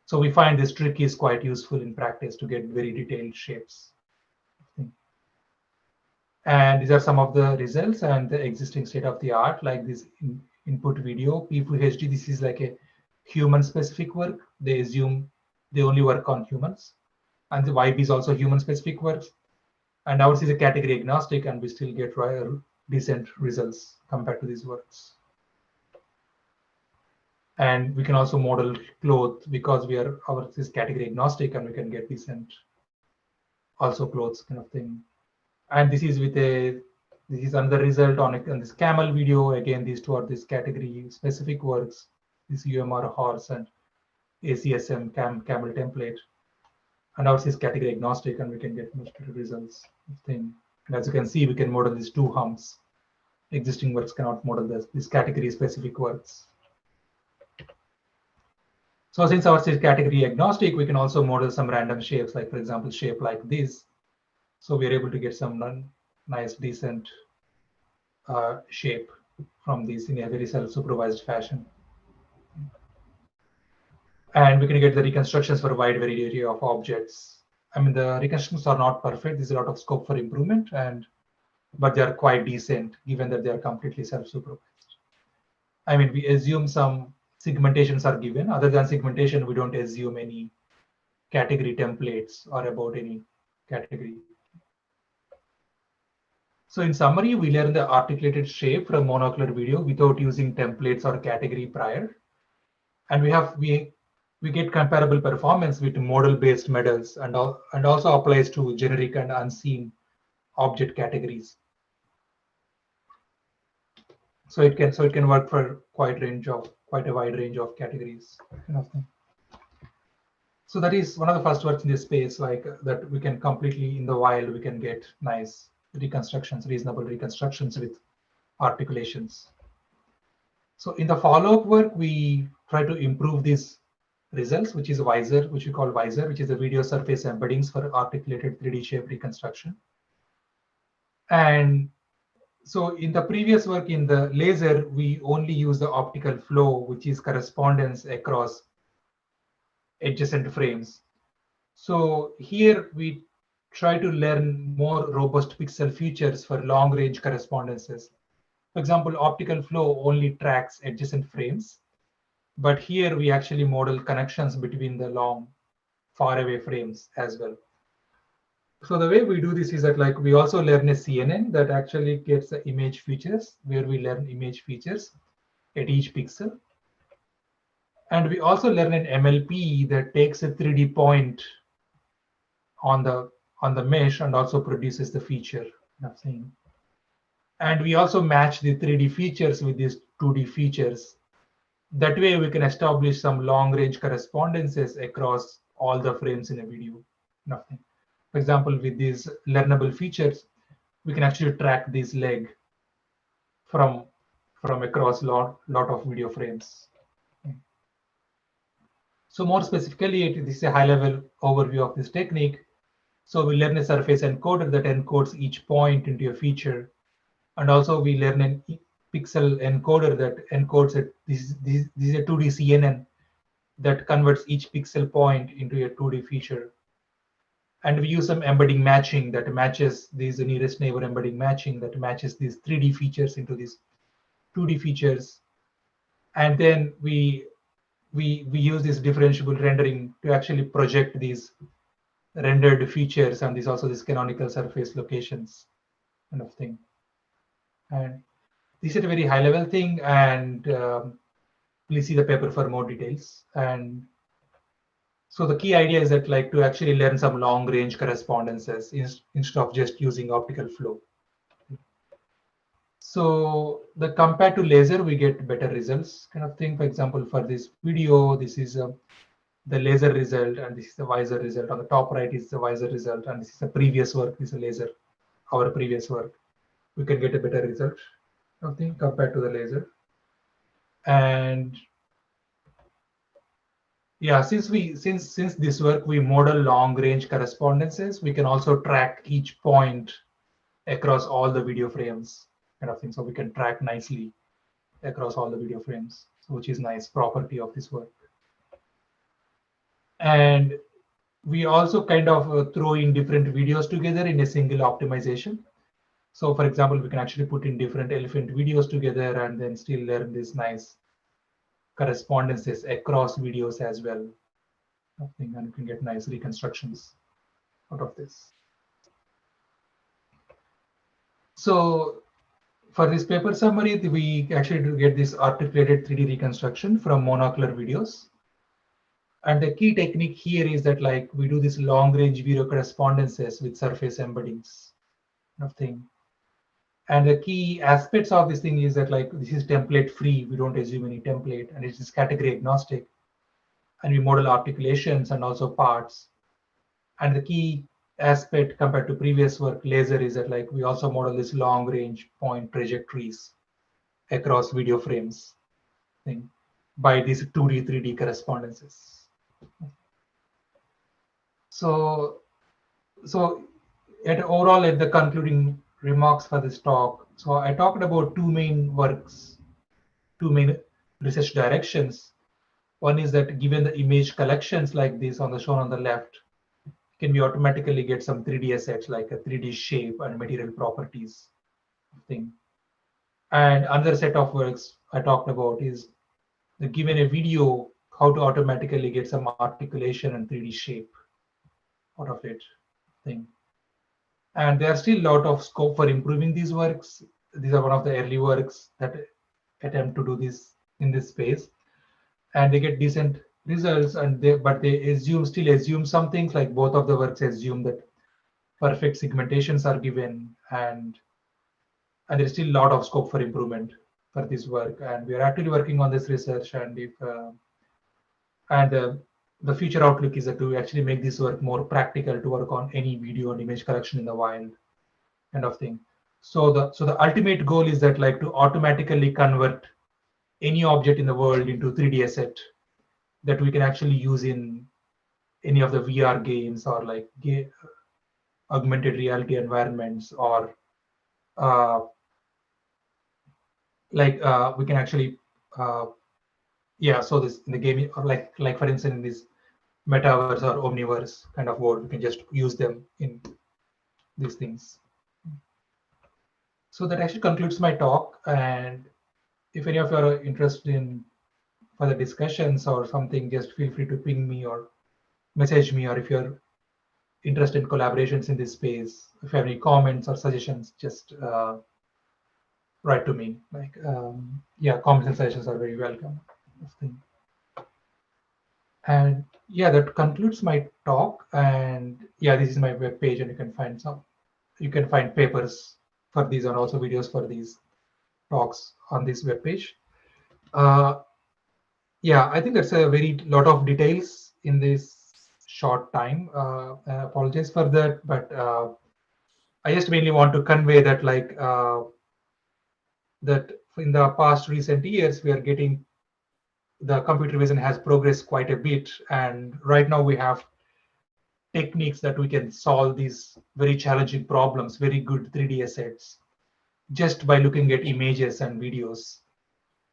So we find this trick is quite useful in practice to get very detailed shapes. And these are some of the results and the existing state of the art, like this input video, P2HD. This is like a human specific work. They assume they only work on humans. And the YB is also human specific works. And ours is a category agnostic, and we still get decent results compared to these works. And we can also model clothes because ours is category agnostic, and we can get decent also clothes, kind of thing. And this is another result on this camel video. Again, these two are this category specific works, this UMR horse and ACSM camel template. And ours is category agnostic, and we can get much better results. And as you can see, we can model these 2 humps. Existing works cannot model this category specific works. So since ours is category agnostic, we can also model some random shapes, like for example, shape like this. So we are able to get some nice, decent shape from these in a very self-supervised fashion. And we can get the reconstructions for a wide variety of objects. I mean, the reconstructions are not perfect. There's a lot of scope for improvement, but they are quite decent, given that they are completely self-supervised. I mean, we assume some segmentations are given. Other than segmentation, we don't assume any category templates or about any category. So in summary, we learn the articulated shape from monocular video without using templates or category prior. And we get comparable performance with model-based models and also applies to generic and unseen object categories. So it can work for quite a wide range of categories kind of thing. So that is one of the first works in this space, like that we can completely in the wild we can get nice reconstructions, reasonable reconstructions with articulations. So in the follow-up work, we try to improve these results, which is Visor, which we call Visor, which is a video surface embeddings for articulated 3D shape reconstruction. And so in the previous work in the laser, we only use the optical flow, which is correspondence across adjacent frames. So here we try to learn more robust pixel features for long range correspondences. For example, optical flow only tracks adjacent frames, but here we actually model connections between the long, far away frames as well. So the way we do this is that like we also learn a CNN that actually gets the image features, where we learn image features at each pixel. And we also learn an MLP that takes a 3D point on the mesh and also produces the feature. Nothing. And we also match the 3D features with these 2D features. That way we can establish some long range correspondences across all the frames in a video. Nothing. For example, with these learnable features, we can actually track this leg from across lot of video frames. So more specifically, this is a high level overview of this technique. So we learn a surface encoder that encodes each point into a feature. And also we learn a pixel encoder that encodes it. This is a 2D CNN that converts each pixel point into a 2D feature. And we use some embedding matching that matches these nearest neighbor embedding matching that matches these 3D features into these 2D features. And then we use this differentiable rendering to actually project these rendered features and these canonical surface locations kind of thing. And this is a very high level thing, and please see the paper for more details. And so the key idea is that like to actually learn some long range correspondences instead of just using optical flow. So the compared to laser, we get better results kind of thing. For example, for this video, this is the laser result, and this is the Visor result. On the top right is the Visor result, and this is the previous work. This is a laser, our previous work. We can get a better result, I think, compared to the laser. And yeah, since this work we model long range correspondences, we can also track each point across all the video frames, kind of thing. So we can track nicely across all the video frames, which is nice property of this work. And we also kind of throw in different videos together in a single optimization. So for example, we can actually put in different elephant videos together and then still learn this nice correspondences across videos as well. I think, and you can get nice reconstructions out of this. So for this paper summary, we actually do get this articulated 3D reconstruction from monocular videos. And the key technique here is that like we do this long range video correspondences with surface embeddings of thing. And the key aspects of this thing is that like this is template free. We don't assume any template, and it is category agnostic. And we model articulations and also parts. And the key aspect compared to previous work, laser, is that like we also model this long range point trajectories across video frames thing by these 2D, 3D correspondences. So overall, at the concluding remarks for this talk, so I talked about two main research directions. One is that given the image collections like this shown on the left, can we automatically get some 3D assets like a 3D shape and material properties thing. And another set of works I talked about is that given a video, how to automatically get some articulation and 3D shape out of it thing. And there's still a lot of scope for improving these works. These are one of the early works that attempt to do this in this space, and they get decent results. And but they still assume some things, like both of the works assume that perfect segmentations are given, and there's still a lot of scope for improvement for this work. And we are actually working on this research. And if and the future outlook is that to actually make this work more practical to work on any video and image collection in the wild, kind of thing. So the ultimate goal is that, like, to automatically convert any object in the world into 3D asset that we can actually use in any of the VR games, or like augmented reality environments, or uh, we can actually yeah, so this in the game, or like for instance in this metaverse or omniverse kind of world, we can just use them in these things. So that actually concludes my talk. And if any of you are interested in further discussions or something, just feel free to ping me or message me. Or if you're interested in collaborations in this space, if you have any comments or suggestions, just write to me. Like, yeah, comments and suggestions are very welcome. And yeah, that concludes my talk. And yeah, this is my web page, and you can find papers for these, and also videos for these talks on this web page. Yeah, I think that's a very lot of details in this short time. I apologize for that, but I just mainly want to convey that, like, that in the past recent years, we are getting the computer vision has progressed quite a bit, and right now we have techniques that we can solve these very challenging problems, very good 3D assets, just by looking at images and videos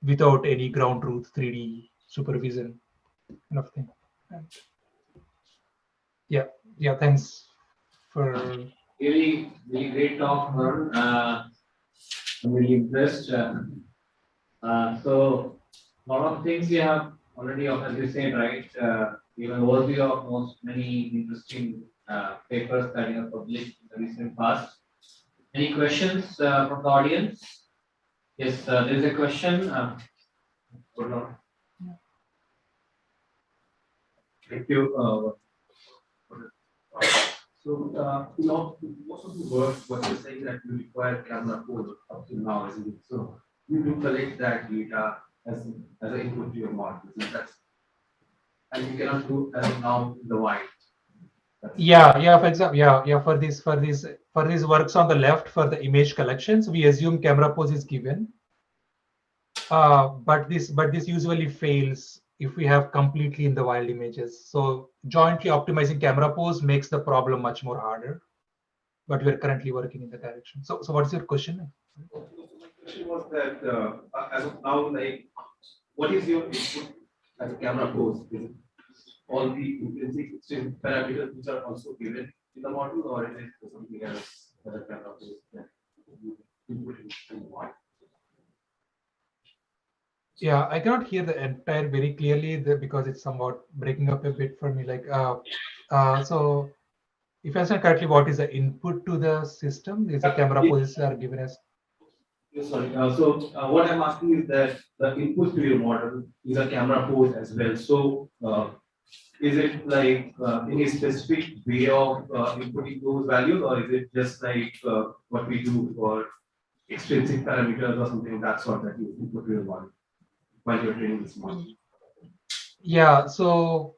without any ground truth 3D supervision kind of thing. And yeah, thanks for
Really, really great talk, Varun. I'm really impressed. So, a lot of things you have already, as you said, right? Even overview of many interesting papers that you have published in the recent past. Any questions from the audience? Yes, there is a question. Hold on. Thank you. Most of the work, what you're saying that you require camera code up to now, isn't it? So you do collect that data as an input to your model, isn't that? And you cannot do as of now in the wild.
yeah, for example, for these works on the left, for the image collections, we assume camera pose is given. But this usually fails if we have completely in the wild images. So jointly optimizing camera pose makes the problem much more harder. But we're currently working in the direction. So what's your question?
My question was that as of now, like, what is your input as a camera pose? Is it all the intrinsic parameters which are also given in the model, or is it something else as a camera pose that you input in the model?
Yeah, I cannot hear the entire very clearly because it's somewhat breaking up a bit for me. Like, so if I understand correctly, what is the input to the system? Is the camera poses are given as?
Sorry. What I'm asking is that the input to your model is a camera pose as well. So is it like any specific way of inputting those values, or is it just like what we do for extrinsic parameters or something of that sort that you input to your model while you're training this model?
Yeah, so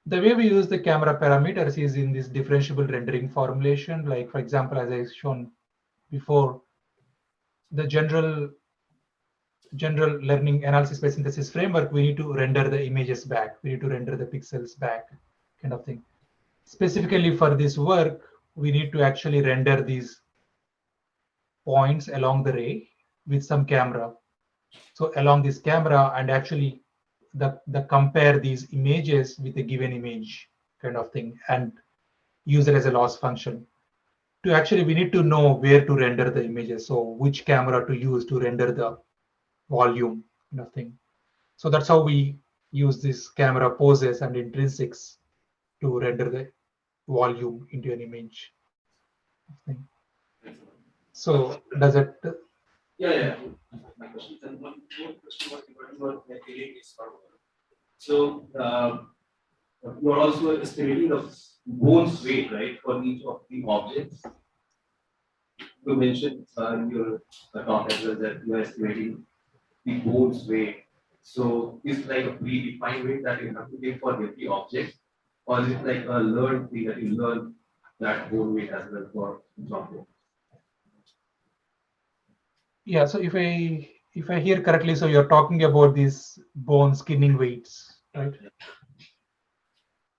the way we use the camera parameters is in this differentiable rendering formulation. Like, for example, as I shown before, the general learning analysis by synthesis framework, we need to render the images back. We need to render the pixels back, kind of thing. Specifically for this work, we need to actually render these points along the ray with some camera. So along this camera, and actually the compare these images with a given image, kind of thing, and use it as a loss function. To actually, we need to know where to render the images. So which camera to use to render the volume, kind of thing. So that's how we use this camera poses and intrinsics to render the volume into an image. So does it?
Yeah. My question, and one more question was regarding your estimating. So you are also estimating the bone's weight, right, for each of the objects. You mentioned in your talk as well that you are estimating the bone's weight. So is it like a predefined weight that you have to give for every object, or is it like a learned thing that you learn that bone weight as well for each object?
Yeah. So if I hear correctly, so you're talking about these bone skinning weights, right?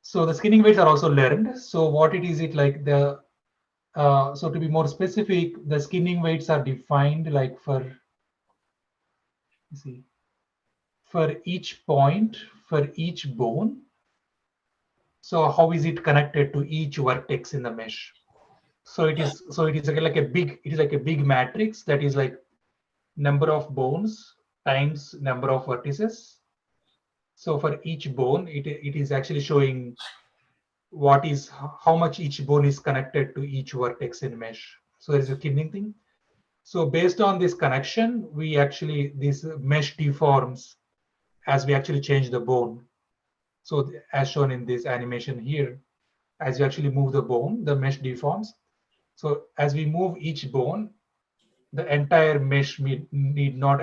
So the skinning weights are also learned. So what it is, it like the so to be more specific, the skinning weights are defined like for, see, for each point, for each bone. So how is it connected to each vertex in the mesh? So it is like a big, it is like a big matrix that is like number of bones times number of vertices. So for each bone, it is actually showing what is how much each bone is connected to each vertex in mesh. So there is a kinning thing. So based on this connection, we actually, this mesh deforms as we actually change the bone. So as shown in this animation here, as you actually move the bone, the mesh deforms. So as we move each bone, the entire mesh need not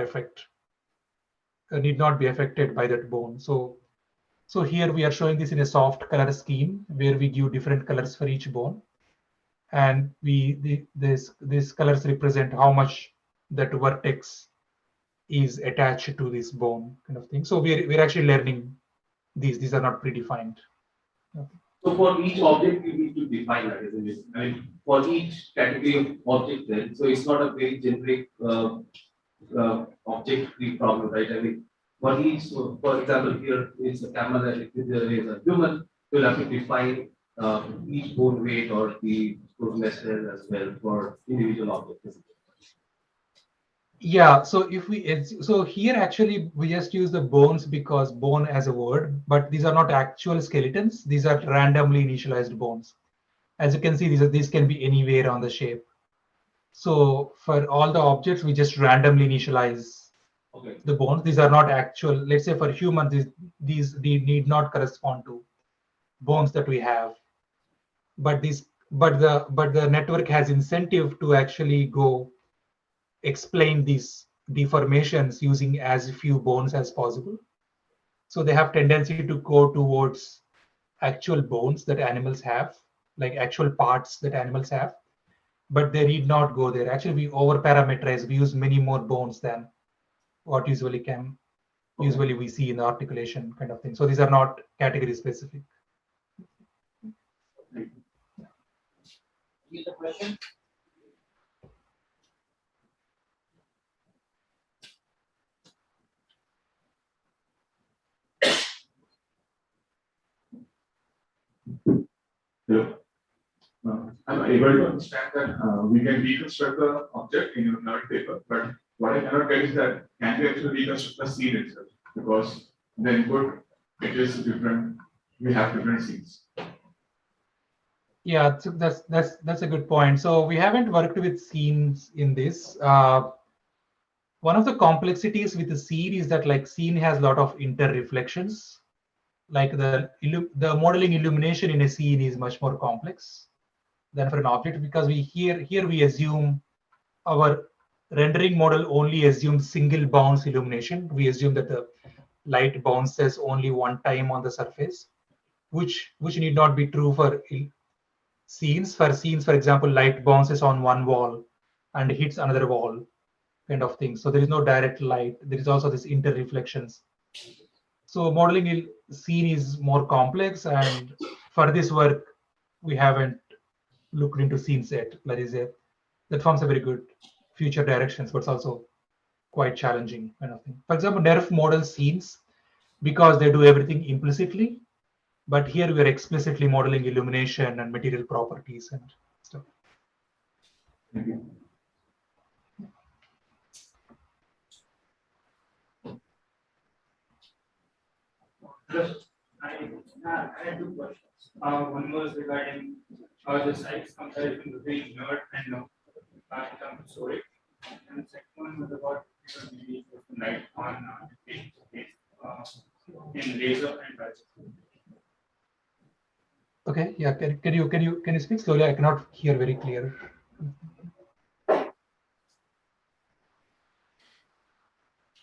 be affected by that bone. So here we are showing this in a soft color scheme where we give different colors for each bone, and these colors represent how much that vertex is attached to this bone, kind of thing. So we're actually learning these. These are not predefined. Okay.
So for each object, you need to define that, isn't it? I mean, for each category of object, then, so it's not a very generic object-free problem, right? I mean, for each, so for example, here is a camera, and if there is a human, you'll have to define each bone weight or the those meshes as well for individual objects.
Yeah, so if we, so here actually we just use the bones because bone as a word, but these are not actual skeletons. These are randomly initialized bones. As you can see, these can be anywhere on the shape. So for all the objects, we just randomly initialize the bones. These are not actual. Let's say for humans, these need not correspond to bones that we have. But the network has incentive to actually go explain these deformations using as few bones as possible. So they have tendency to go towards actual bones that animals have, like actual parts that animals have, but they need not go there. Actually, we over parameterize. We use many more bones than what usually we see in the articulation kind of thing. So these are not category specific.
Here's the question.
Hello. I'm able to understand that we can reconstruct the object in your NeRF paper, but what I cannot get is that can we actually reconstruct the scene itself? Because the input, it is different. We have different scenes.
Yeah, so that's a good point. So we haven't worked with scenes in this. One of the complexities with the scene is that like scene has a lot of interreflections. Like the modeling illumination in a scene is much more complex than for an object, because here we assume our rendering model only assumes single bounce illumination. We assume that the light bounces only one time on the surface, which need not be true for scenes. For scenes, for example, light bounces on one wall and hits another wall, kind of thing. So there is no direct light. There is also this interreflections. So modeling scene is more complex, and for this work, we haven't looked into scene set. That forms a very good future directions, but it's also quite challenging kind of thing. For example, NeRF models scenes because they do everything implicitly, but here we are explicitly modeling illumination and material properties and stuff.
Thank you.
I had two questions. One was regarding the size comparison between nerd and no in terms of storage. And the second one was about maybe light on in laser and budget.
Okay, yeah. Can you speak slowly? I cannot hear very clear.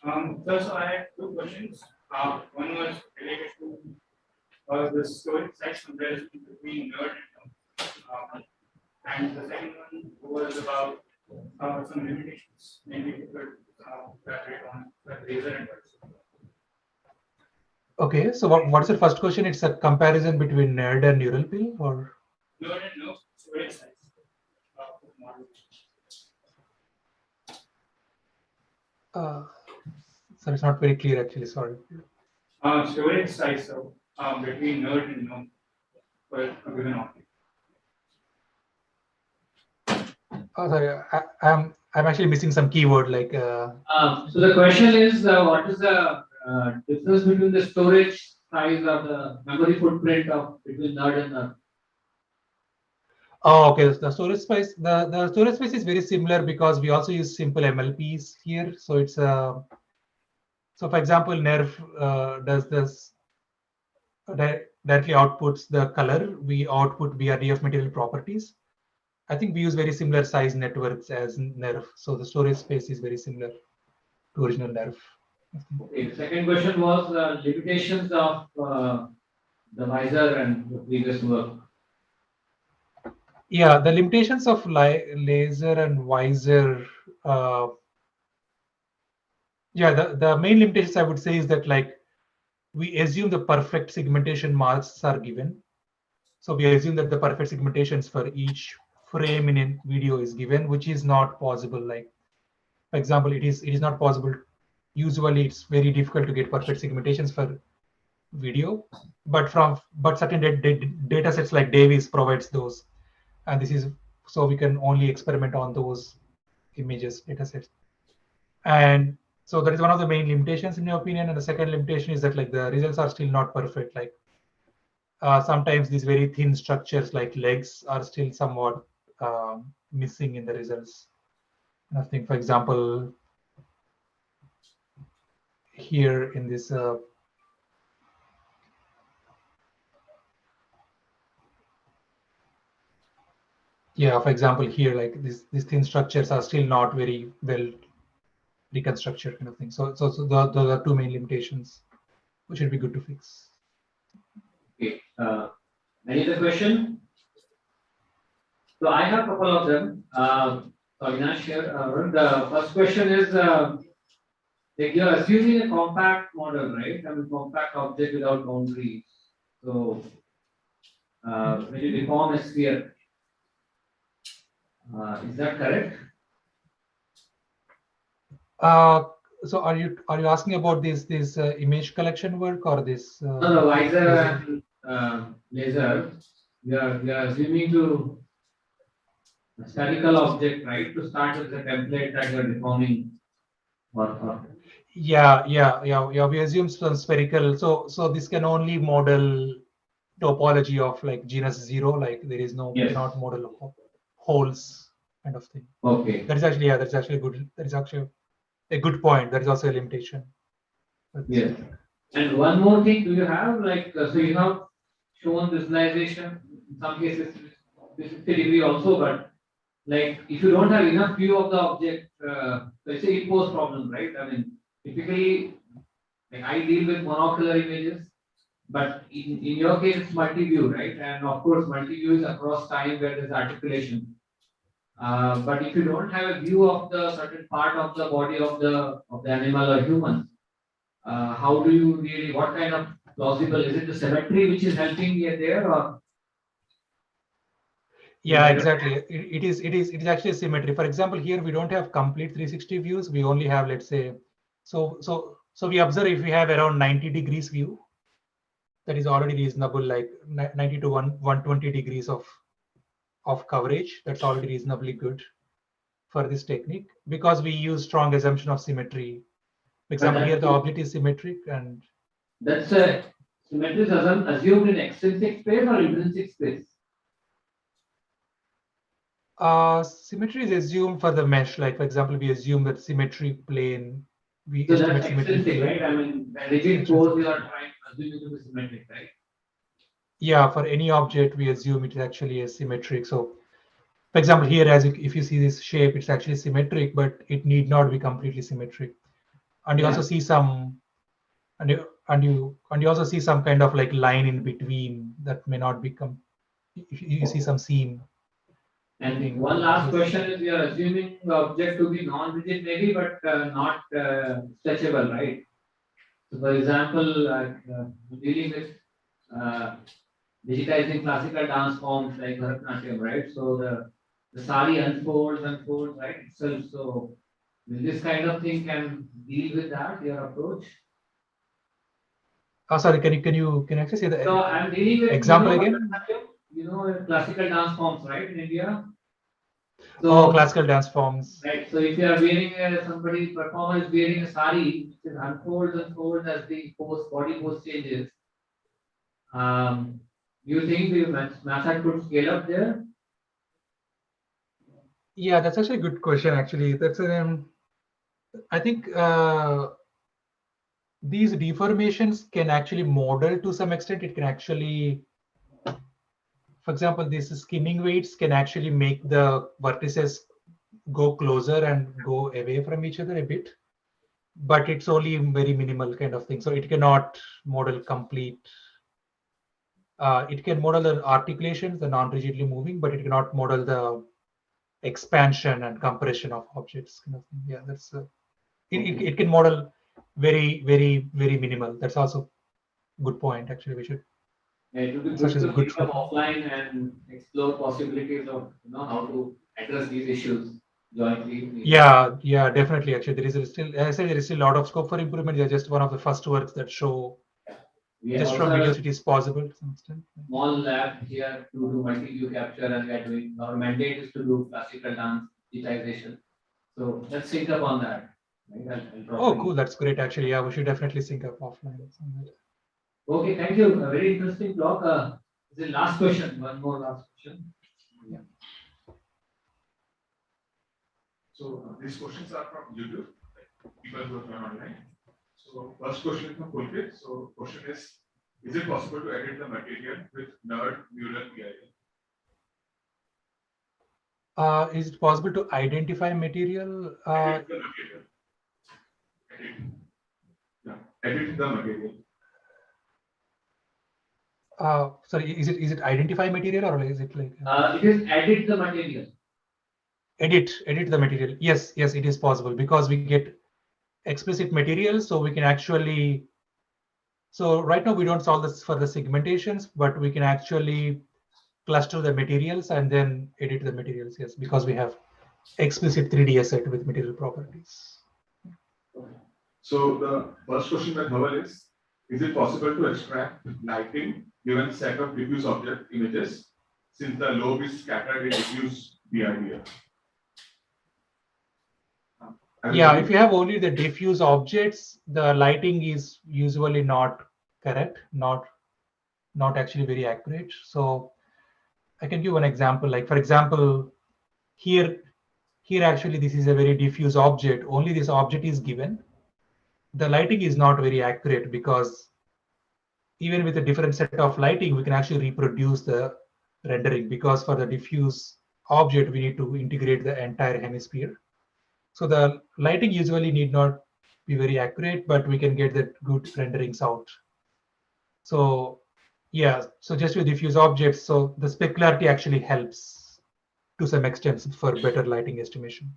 So I had two questions. One was related to the storage size comparison between nerd and the second one was about some limitations. Maybe you could elaborate on laser and budget.
Okay, so what's the first question? It's a comparison between nerd and neural pill, or
Nerd and no storage size.
sorry, it's not very clear actually. Sorry.
Storage size so between nerd and no for a given object.
Sorry, I'm actually missing some keyword like.
So the question is, what is the difference between the storage size of the memory footprint of between nerd and nerd?
Oh, okay. The storage space, the storage space is very similar because we also use simple MLPs here. So it's so for example, NeRF does this directly outputs the color. We output BRDF material properties. I think we use very similar size networks as NeRF. So the storage space is very similar to original NeRF.
Okay. The second question was limitations of the visor and the previous work.
Yeah, the limitations of laser and visor. Yeah, the main limitations I would say is that like we assume the perfect segmentation masks are given. So we assume that the perfect segmentations for each frame in a video is given, which is not possible. Like, for example, it is not possible. Usually, it's very difficult to get perfect segmentations for video, but certain data sets like Davis provides those, and this is so we can only experiment on those images data sets. And so that is one of the main limitations in your opinion. And the second limitation is that like the results are still not perfect. Like sometimes these very thin structures like legs are still somewhat missing in the results. I think, for example, here in this yeah, for example, here like these thin structures are still not very well reconstructed kind of thing. So those are two main limitations, which would be good to fix.
Okay. Any other question? So I have a couple of them. Avinash here. The first question is, like you're assuming a compact model, right? I mean, compact object without boundaries. So when you deform a sphere, is that correct?
So are you asking about this image collection work or this?
No, visor and laser. We are assuming to a spherical object, right? To start with the template that you're deforming.
Yeah. We assume some spherical. So this can only model topology of like genus 0. Like there is no cannot model holes kind of thing.
Okay.
That's actually good. That is actually a good point. That is also a limitation.
Yes. And one more thing, do you have like so you have shown visualization in some cases 360-degree also, but like if you don't have enough view of the object, let's say it poses problem, right? I mean, typically, like I deal with monocular images, but in your case it's multi-view, right? And of course, multi-view is across time where there's articulation. But if you don't have a view of the certain part of the body of the animal or human, how do you really? What kind of plausible is it? The symmetry which is helping you there, or?
Yeah, exactly. It is actually a symmetry. For example, here we don't have complete 360 views. We only have, let's say, so we observe if we have around 90 degrees view, that is already reasonable, like 90 to 120 degrees of coverage. That's already reasonably good for this technique because we use strong assumption of symmetry. For example, here the object is symmetric, and
that's a symmetry is assumed in extrinsic space or intrinsic space.
Symmetry is assumed for the mesh. Like for example, we assume that symmetric plane. We
So
estimate
that's
symmetric
extrinsic,
plane.
right? I mean, the rigid pose you are trying assuming to be symmetric, right?
Yeah, for any object, we assume it is actually a symmetric. So, for example, here, as if you see this shape, it's actually symmetric, but it need not be completely symmetric. And you also see some, and you also see some kind of like line in between that may not become. You see some seam.
And one last question is, we are assuming the object to be non-rigid maybe, but not stretchable, right? So for example, dealing with digitizing classical dance forms like Bharatanatyam, right? So the sari unfolds, right, itself. So this kind of thing can deal with that, your approach?
Oh, sorry, can you actually say the
So I'm dealing with
example again?
Classical dance forms, right, in India.
So, classical dance forms.
Right. So if you are wearing somebody performer is wearing a sari, which unfolds as the body pose changes. Do you think the method could scale up there?
Yeah, that's actually a good question. Actually, that's I think these deformations can actually model to some extent. It can actually, for example, these skinning weights can actually make the vertices go closer and go away from each other a bit, but it's only very minimal kind of thing. So it cannot model complete. It can model the articulations, the non-rigidly moving, but it cannot model the expansion and compression of objects kind of thing. Yeah, that's it can model very minimal. That's also good point. Actually, we should.
Yeah, it would be
Such
good
as
to
good
meet up offline and explore possibilities of how to address these issues jointly.
Yeah, definitely. Actually, there is still, as I said, there is still a lot of scope for improvement. They're just one of the first works that show just from videos it is possible to some extent.
Small lab here to do multi-view capture, and we are doing, our mandate is to do classical dance digitization. So let's sync up on that. Right?
Oh, cool. That's great. Actually, yeah, we should definitely sync up offline.
Okay, thank you. A very interesting talk. The last question. One more last question.
Yeah.
So these questions are from YouTube, people who have gone online. So first question is from Pulkit. So question is it possible to edit the material with NeRF neural PIL?
Is it possible to identify material?
Edit the material. Edit the material.
Sorry, is it identify material or is it like?
It is edit the material.
Edit the material. Yes, it is possible because we get explicit material, so we can actually. So right now we don't solve this for the segmentations, but we can actually cluster the materials and then edit the materials. Yes, because we have explicit 3D asset with material properties.
So the first question by Dhaval is it possible to extract lighting given set of diffuse object images since the lobe is scattered in diffuse BRDF?
Yeah, if you have only the diffuse objects, the lighting is usually not correct, not actually very accurate. So I can give an example. Like for example, here actually this is a very diffuse object. Only this object is given. The lighting is not very accurate because even with a different set of lighting, we can actually reproduce the rendering because for the diffuse object, we need to integrate the entire hemisphere. So the lighting usually need not be very accurate, but we can get the good renderings out. So yeah, so just with diffuse objects, so the specularity actually helps to some extent for better lighting estimation.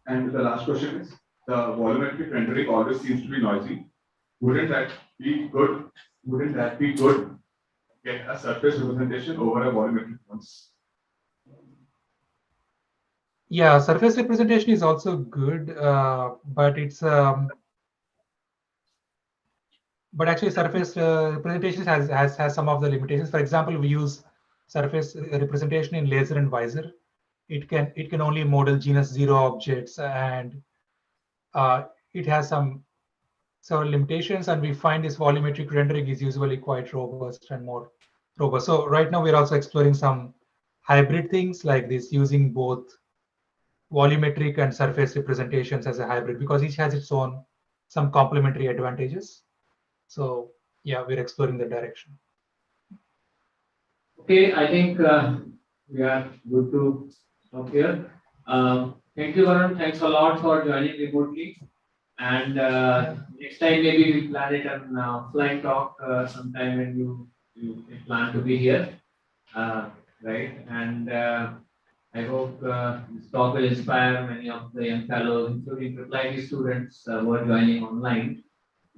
And the last question is, the volumetric rendering always seems to be noisy. Wouldn't that be good? Get a surface representation over a volumetric ones?
Yeah, surface representation is also good, but it's but actually surface representation has some of the limitations. For example, we use surface representation in laser and visor. It can only model genus 0 objects, and it has some several limitations, and we find this volumetric rendering is usually quite robust and more robust. So right now we're also exploring some hybrid things like this, using both volumetric and surface representations as a hybrid, because each has its own some complementary advantages. So yeah, we're exploring the direction.
Okay, I think we are good to stop here. Thank you, Varun. Thanks a lot for joining remotely. And next time maybe we plan it an offline talk sometime when you plan to be here, right? And I hope this talk will inspire many of the young fellows, including reply students who are joining online,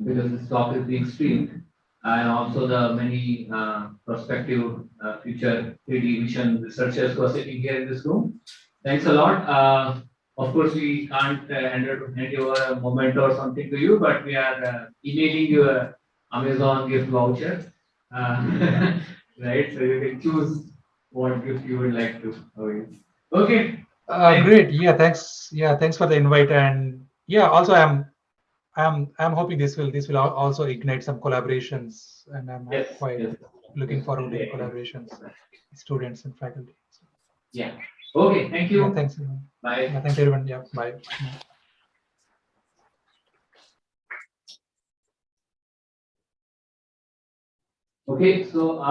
because this talk is being streamed, and also the many prospective future 3D vision researchers who are sitting here in this room. Thanks a lot. Of course, we can't hand over a moment or something to you, but we are emailing you a Amazon gift voucher, right? So you can choose what gift you would like to. Okay.
Great. Yeah, thanks. Yeah, thanks for the invite. And yeah, also I'm hoping this will also ignite some collaborations, and I'm quite looking forward to the collaborations with students and faculty.
Yeah. Okay. Thank you.
Yeah, thanks.
Bye.
Yeah, thanks everyone. Yeah, bye.
Okay. So.